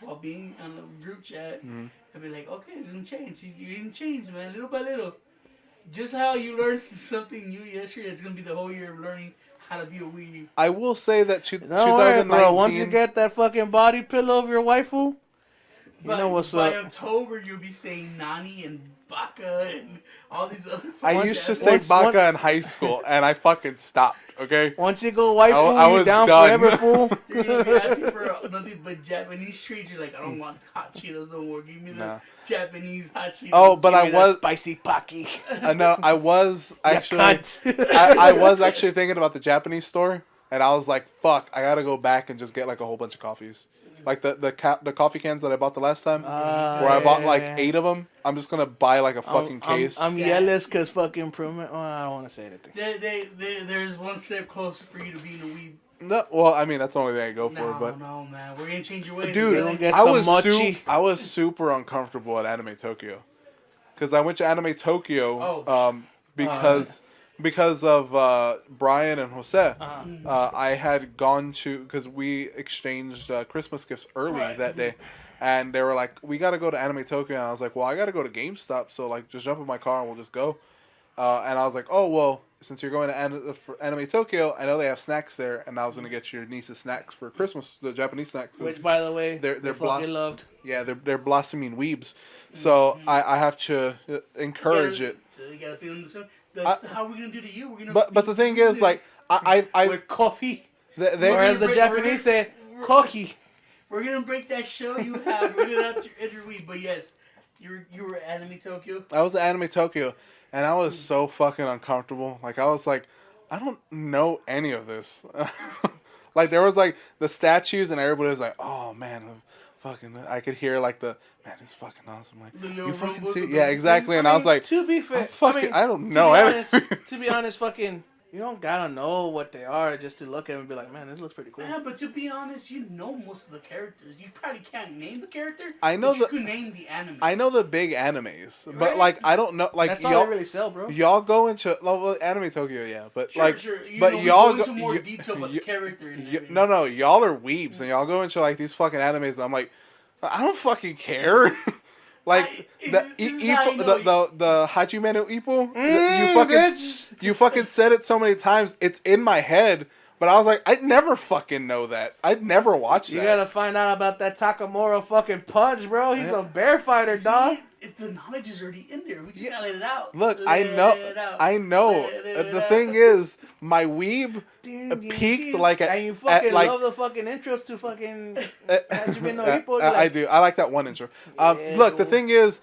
while being on the group chat and be like, okay, it's gonna change. You didn't change, man, little by little. Just how you learned something new yesterday, it's gonna be the whole year of learning how to be a weeb. I will say that 2019. Bro, once you get that fucking body pillow of your waifu, you know what's up. By October, you'll be saying Nani and Baka and all these other. I used to say Baka in high school, and I fucking stopped. Okay. Once you go waifu, you're down forever, fool. You're gonna be asking for nothing but Japanese treats. You're like, I don't want hot Cheetos no more. Give me the Japanese hot Cheetos. Oh, but I was spicy Pocky. No, I was actually. I was actually thinking about the Japanese store, and I was like, "Fuck, I gotta go back and just get like a whole bunch of coffees." Like the coffee cans that I bought the last time, where I bought like 8 of them. I'm just gonna buy like a fucking case. I'm jealous because fucking improvement. Well, I don't want to say anything. There's one step closer for you to being a weeb. No, well, I mean that's the only thing I go for. But no, man, we're gonna change your ways. Dude, I was super uncomfortable at Anime Tokyo, because I went to Anime Tokyo because of Brian and Jose. I had gone to, because we exchanged Christmas gifts early that day, and they were like, we got to go to Anime Tokyo, and I was like, well, I got to go to GameStop, so like just jump in my car and we'll just go. And I was like, oh, well, since you're going to Anime Tokyo, I know they have snacks there, and I was going to get your niece's snacks for Christmas, the Japanese snacks. Which, by the way, they're fucking loved. Yeah, they're blossoming weebs. So I have to encourage it. You gotta feel the That's how we're gonna do to you. We're gonna. But the thing is, like, I with coffee. Whereas the Japanese say coffee. We're gonna break that show you have. We're gonna enter weed. But yes, you were at Anime Tokyo. I was at Anime Tokyo, and I was so fucking uncomfortable. Like, I was like, I don't know any of this. Like, there was like the statues, and everybody was like, oh man, fucking. I could hear like the. Man, it's fucking awesome. Like, you fucking see, yeah, exactly. And I was like, to be fair, I don't know. To be honest, fucking You don't gotta know what they are just to look at them and be like, man, this looks pretty cool. Yeah, but to be honest, you know most of the characters. You probably can't name the character. I know but you can name the anime. I know the big animes, but Right? like I don't know. Like That's all y'all they really sell, bro. y'all go into well, Anime Tokyo, yeah, but Sure, like, sure. You but know, we y'all go into more you- detail about you- the character. And everything. no, y'all are weebs, and y'all go into like these fucking animes. And I'm like, I don't fucking care. Like this is how I know the Hajime no Ippo, you fucking said it so many times. It's in my head, but I was like, I'd never fucking know that. I'd never watch that. You gotta find out about that Takamura fucking punch, bro. He's a bear fighter, dog. If the knowledge is already in there, we just gotta let it out. Look, Let I know. it out. I know. Let it The out. thing is, my weeb peaked like and you fucking love the fucking intros to fucking Hajime no Ippo. I Like, do. I like that one intro. Yeah, Look, the cool. thing is,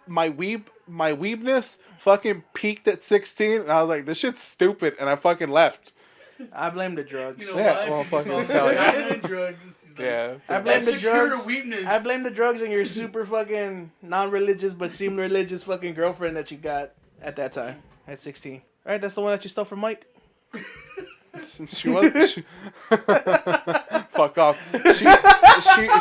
my weebness fucking peaked at 16, and I was like, this shit's stupid, and I fucking left. I blame the drugs. You know Yeah, why? well, Because fucking the hell yeah. guy and drugs. He's like, Yeah. I blame the that's a cure to drugs. weakness. I blame the drugs and your super fucking non-religious but seem religious fucking girlfriend that you got at that time at 16. All right, that's the one that you stole from Mike. She was. Fuck off.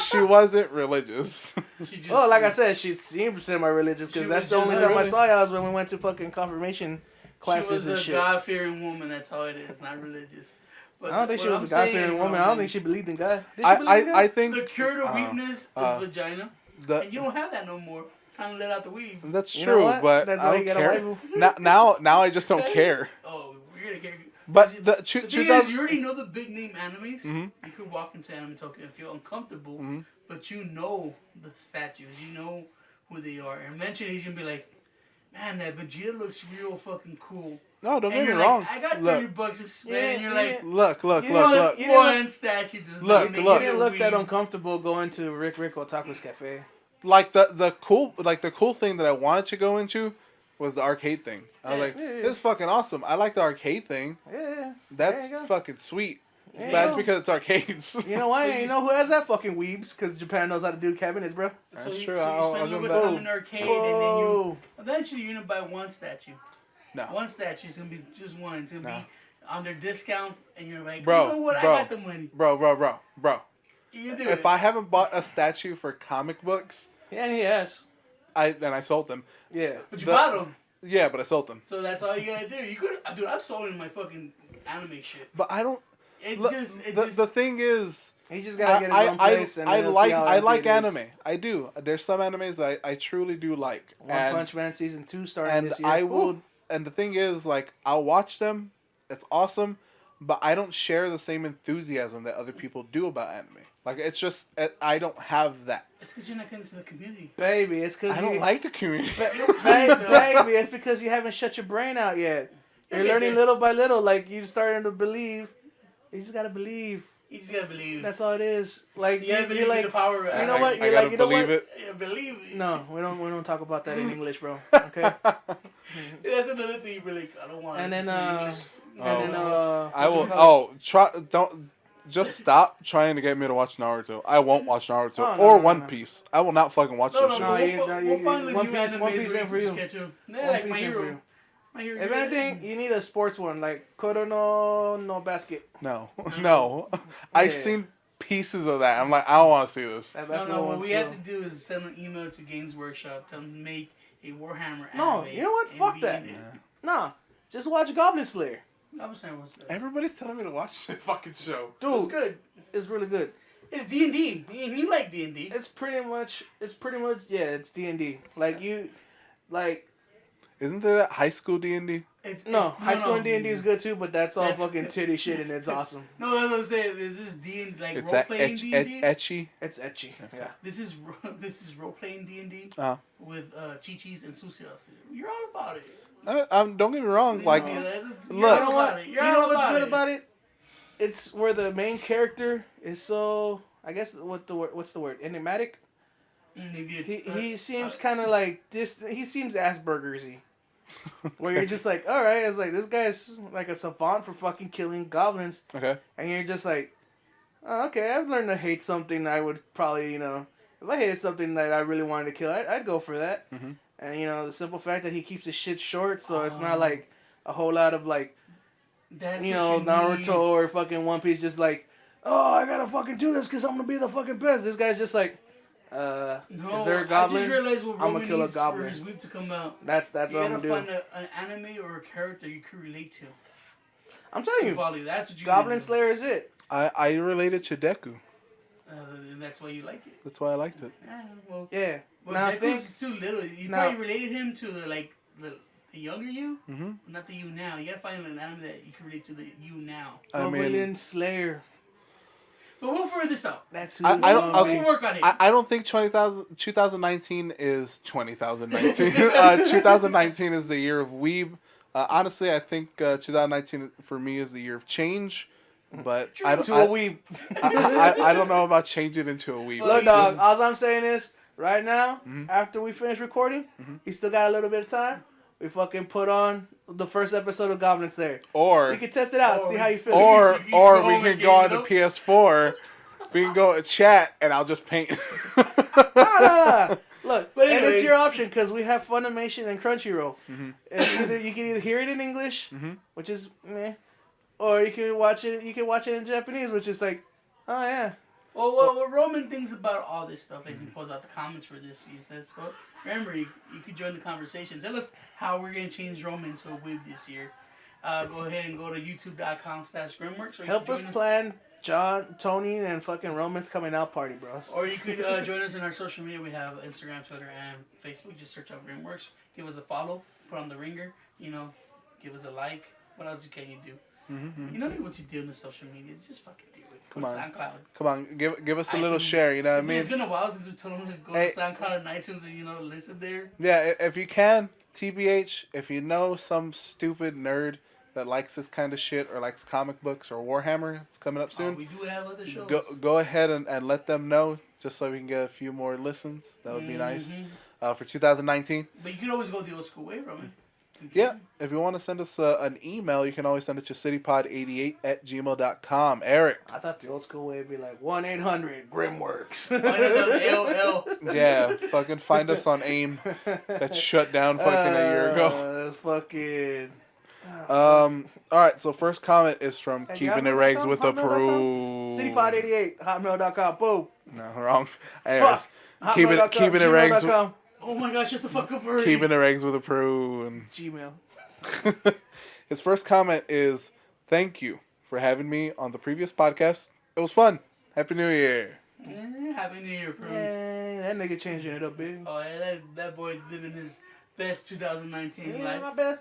She wasn't religious. She just, Oh, like I said, she seemed semi-religious because She that's was the only just time I really- saw y'all was when we went to fucking confirmation she classes was and a shit. God-fearing woman. That's how it is, not religious. But I don't think she what was a I'm God-fearing saying, woman. I don't think she believed in God. Did she believe in God? I think The cure to weakness is vagina, the and you don't have that no more. Time to let out the weed. that's You know true, what? but That's I why don't you gotta care. waifu. Now I just don't care. Oh, we're gonna get. But the thing 2000 is, you already know the big name animes. Mm-hmm. You could walk into Anime Tokyo and feel uncomfortable, but you know the statues. You know who they are. And eventually, he's gonna be like, "Man, that Vegeta looks real fucking cool." No, don't And get me you're wrong. like, "I got Look. 30 bucks to spend." Yeah, and you're yeah. like, Look. You know, "One statue does Look, not make look. You it didn't look that weed." uncomfortable going to Rick Otaku's Cafe. Like the cool thing that I wanted to go into was the arcade thing. I was like, Yeah. this is fucking awesome. I like the arcade thing. Yeah. That's There you go. fucking sweet. There That's you go. because it's arcades. You know why? So You know who has that fucking weebs? Because Japan knows how to do cabinets, bro. So That's you, true. So you I'll spend a give little bit of that. time in the arcade, and then you Whoa. eventually you're gonna buy one statue. No. One statue is gonna be just one. It's gonna be under discount, and you're like, Bro, you know what? bro. I got the money. Bro. You do If it. I haven't bought a statue for comic books, Yeah, and he has. I sold them. Yeah. But you the- bought them, Yeah, but I sold them. so that's all you gotta do. You could, dude. I've sold in my fucking anime shit. But I don't. It Look, just, the thing is, He just gotta get his own place. And I then like see how I empty like it is. anime. I do. There's some animes I truly do like. One and, Punch Man season 2 starting and this year. I will. Ooh. And the thing is, like, I'll watch them. It's awesome, but I don't share the same enthusiasm that other people do about anime. Like, it's just I don't have that. it's because you're not getting to the community. Baby, it's because I don't like the community. Baby, it's because you haven't shut your brain out yet. You're Okay, learning then. little by little. Like, you're starting to believe. You just gotta believe. You just gotta believe. That's all it is. Like, you gotta you're believe in like, the power. Of you know what? I You're gotta like, you know believe what? it. Yeah, believe it. No, we don't talk about that in English, bro. Okay. That's another thing. You're like, I don't want. And to then, listen to English. And then, I will. what you call Don't. Just stop trying to get me to watch Naruto. I won't watch Naruto Oh, no, or no, One no. Piece. I will not fucking watch No, this no, shit. No, we'll find the One new Piece- animes One Piece where ain't for you you. can catch 'em. Yeah, One like Piece My ain't for Hero. you. My Hero. If anything, you need a sports one like Koro no basket. No, no. I've Yeah. seen pieces of that. I'm like, I don't want to see this. That No, basketball no. What one's we have cool. to do is send an email to Games Workshop, tell them to make a Warhammer No, anime. you know what? and Fuck be that. in it. Nah, just watch Goblin Slayer. I was saying, what's that? Everybody's telling me to watch that fucking show. It's Dude, good. it's really good. It's D&D. You like D&D. It's pretty much yeah, it's D&D. Like Isn't there that high school D&D? no, high school and D&D is good too, but that's all That's- fucking titty shit and it's awesome. No, that's what I'm saying. Is this D&D, like It's that role-playing D&D? etchy. It's etchy. Yeah. This is role-playing D&D Uh-huh. with Chi-Chi's and Susias. You're all about it. Don't get me wrong. Like, You're look. all about it. You You're know all what's good it. about it? It's where the main character is so I guess what's the word? Enigmatic? Maybe He seems kind of like distant. He seems Asperger's-y. Where you're just like, all right, it's like this guy's like a savant for fucking killing goblins, Okay. and you're just like, oh, okay, I've learned to hate something I would probably, if I hated something that I really wanted to kill, I'd go for that. Mhm. And the simple fact that he keeps his shit short, so it's not like a whole lot of like That's you what know, you Naruto need. or fucking One Piece, just like, oh, I gotta fucking do this because I'm gonna be the fucking best. This guy's just like, No, is there a goblin? I just realized what I'ma Roman kill a needs goblin. for his week to come out. That's You what I'm gotta gonna do. find an anime or a character you could relate to. I'm telling you, Follow you. That's what you Goblin need. Slayer is it. I related to Deku. And that's why you like it. That's why I liked it. Yeah, well, Yeah. well Now I Deku's think too little. You now- probably related him to the younger you, Mm-hmm. but not the you now. You gotta find an anime that you can relate to the you now. I mean, Goblin Slayer. But we'll figure this out. That's who I it's don't- gonna okay. be. We'll work on it. I don't think 2019 is 2019. 2019 is the year of weeb. Honestly, I think 2019 for me is the year of change. But I don't, To a weeb. I don't know about changing into a weeb. Look, dog, all I'm saying is, right now, Mm-hmm. after we finish recording, he still got a little bit of time. We fucking put on the first episode of Goblin Slayer. Or We can test it out, see how you feel. or You or go we home can and go game on it to up? PS4. We can go chat and I'll just paint. No. Look, But and it's anyways. your option because we have Funimation and Crunchyroll. It's either you can either hear it in English, which is meh, or you can watch it. You can watch it in Japanese, which is like, oh yeah. Well, what Roman thinks about all this stuff, and he pulls out the comments for this. He says, well, remember, you could join the conversation. Tell us how we're going to change Roman to a wig this year. Go ahead and go to youtube.com/Grimworks. or you Help can us join plan John, Tony, and fucking Roman's coming out party, bros. Or you could join us in our social media. We have Instagram, Twitter, and Facebook. Just search out Grimworks. Give us a follow. Put on the ringer. You know, give us a like. What else can you do? You know what you do in the social media. Just fucking do it. Go Come to on. SoundCloud. Come on, give us a little iTunes. share. You know what I It's mean? been a while since we told them to go Hey. to SoundCloud and iTunes and listen there. Yeah, if you can, TBH, if you know some stupid nerd that likes this kind of shit or likes comic books or Warhammer, it's coming up soon. We do have other shows. Go ahead and let them know just so we can get a few more listens. That would be nice for 2019. But you can always go the old school way, Roman. Yeah, if you want to send us an email, you can always send it to citypod88@gmail.com. Eric. I thought the old school way would be like 1-800-Grimworks. Find us on AOL. Yeah, fucking find us on AIM. That shut down fucking a year ago. Fucking. All right, so first comment is from Hey, Keeping It hotmail.com, Regs with a hotmail.com. Peru. Citypod88, hotmail.com. Boom. No, wrong. Anyways, Fuck. keeping it regs. gmail.com. Oh my gosh, shut the fuck up already. Keeping it regs with a Peru. And Gmail. his first comment is, "Thank you for having me on the previous podcast. It was fun. Happy New Year." Happy New Year, bro. Hey, that nigga changing it up big. Oh, yeah, that boy living his best 2019 Yeah, life. my bad.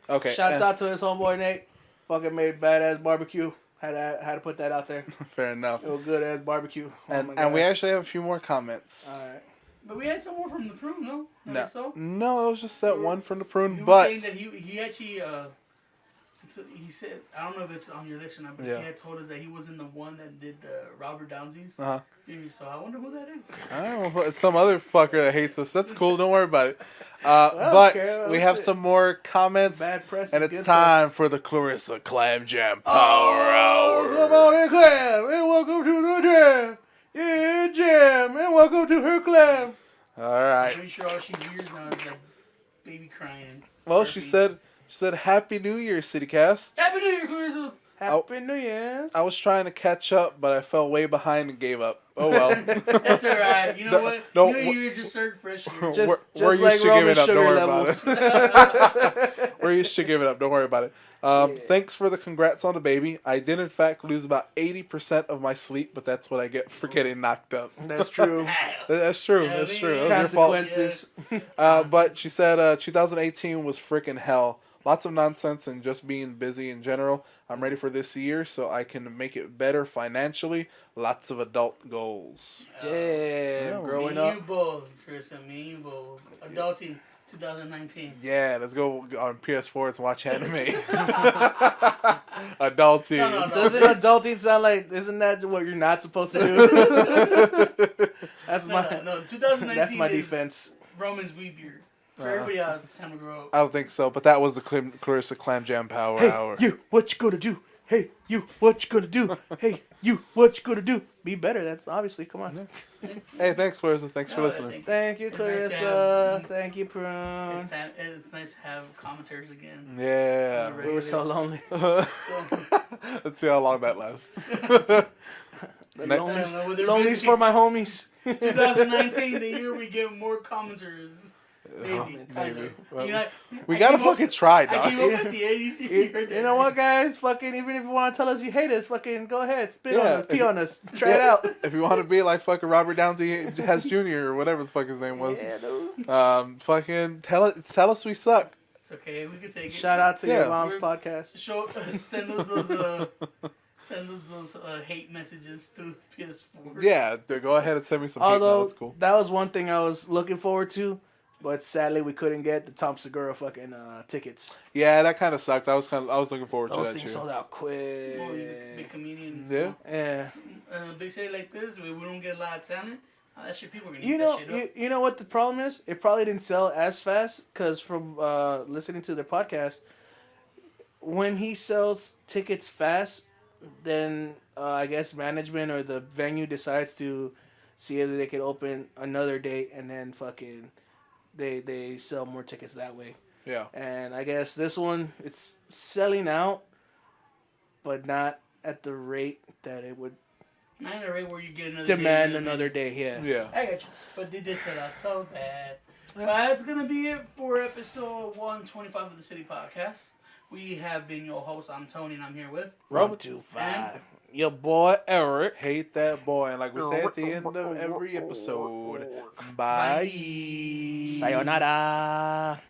Okay. Shouts out to his homeboy Nate. Fucking made badass barbecue. Had to put that out there. Fair enough. It was good ass barbecue. Oh my And God. we actually have a few more comments. Alright. But we had some more from the Peru, no? No, So? no, it was just that one from the prune. He was But saying that he actually, he said, I don't know if it's on your list or not, but Yeah. he had told us that he wasn't the one that did the Robert Downsies. Uh-huh. So I wonder who that is. I don't know, some other fucker that hates us. That's cool. Don't worry about it. But care. we have some more comments, Bad press and is it's good time for the Clarissa Clam Jam Power Hour. Come on in, Clam, and welcome to the jam. Yeah, jam, and welcome to her Clam. All I'm right. pretty sure all she hears now is like baby crying. Well, she said Happy New Year, CityCast. Happy New Year, Clarissa. Happy New Year's. I was trying to catch up, but I fell way behind and gave up. Oh well. That's alright. You know what? no, New Year just started fresh year. Just we're like used to Roman giving up. sugar Don't worry levels. about it. We're used to giving up. Don't worry about it. Thanks for the congrats on the baby. I did in fact lose about 80% of my sleep, but that's what I get for getting knocked up. That's true. That's true. Yeah, That's I mean, true. That was your fault. Consequences. But she said 2018 was freaking hell. Lots of nonsense and just being busy in general. I'm ready for this year so I can make it better financially. Lots of adult goals. Damn, growing me up. and you both, Chris, and me and you both. Adulting 2019. Yeah, let's go on PS4 and watch anime. Adulting. No. Doesn't adulting sound like? Isn't that what you're not supposed to do? That's my. No, 2019 That's my is defense. Roman's weeb year. For everybody else, it's time to grow up. I don't think so, but that was the Clarissa Clam Jam Power Hour. You, what you gonna do? Hey, you, what you gonna do? Hey, you, what you gonna do? Be better. That's obviously. Come on. Hey, thanks, Clarissa. Thanks for listening. Thank you, It's nice to Clarissa. have- Thank you, Prune. It's it's nice to have commentaries again. Yeah. We were so lonely. Let's see how long that lasts. Lonely's for my homies. 2019, the year we get more commenters. Maybe. Well, we gotta fucking try, dog. I gave up at the 80s. You know what, guys? Fucking, even if you want to tell us you hate us, fucking go ahead. Spit on us. Pee on us. Try it out. If you want to be like fucking Robert Downey Hess Jr. or whatever the fuck his name was. Yeah, dude. Fucking tell us we suck. It's okay. We can take it. Shout out to your mom's podcast. Send those hate messages through PS4. Yeah, go ahead and send me some hate. Although, That's cool. that was one thing I was looking forward to. But sadly, we couldn't get the Tom Segura fucking tickets. Yeah, that kind of sucked. I was looking forward to that. Those things sold out quick. Well, he's a big comedian. Yeah. Yeah. In a big city like this, we don't get a lot of talent. That shit, people are gonna You eat know, that shit up. you know what the problem is? It probably didn't sell as fast because from listening to their podcast, when he sells tickets fast, then I guess management or the venue decides to see if they can open another date and then fucking they sell more tickets that way. Yeah. And I guess this one, it's selling out, but not at the rate that it would Not at a rate where you get another demand day, another day. Yeah. Yeah. I got you. But they did sell out so bad. But that's going to be it for episode 125 of the City Podcast. We have been your host. I'm Tony, and I'm here with Robert 25. Your boy Eric. Hate that boy. And like we say at the end of every episode, bye. Sayonara.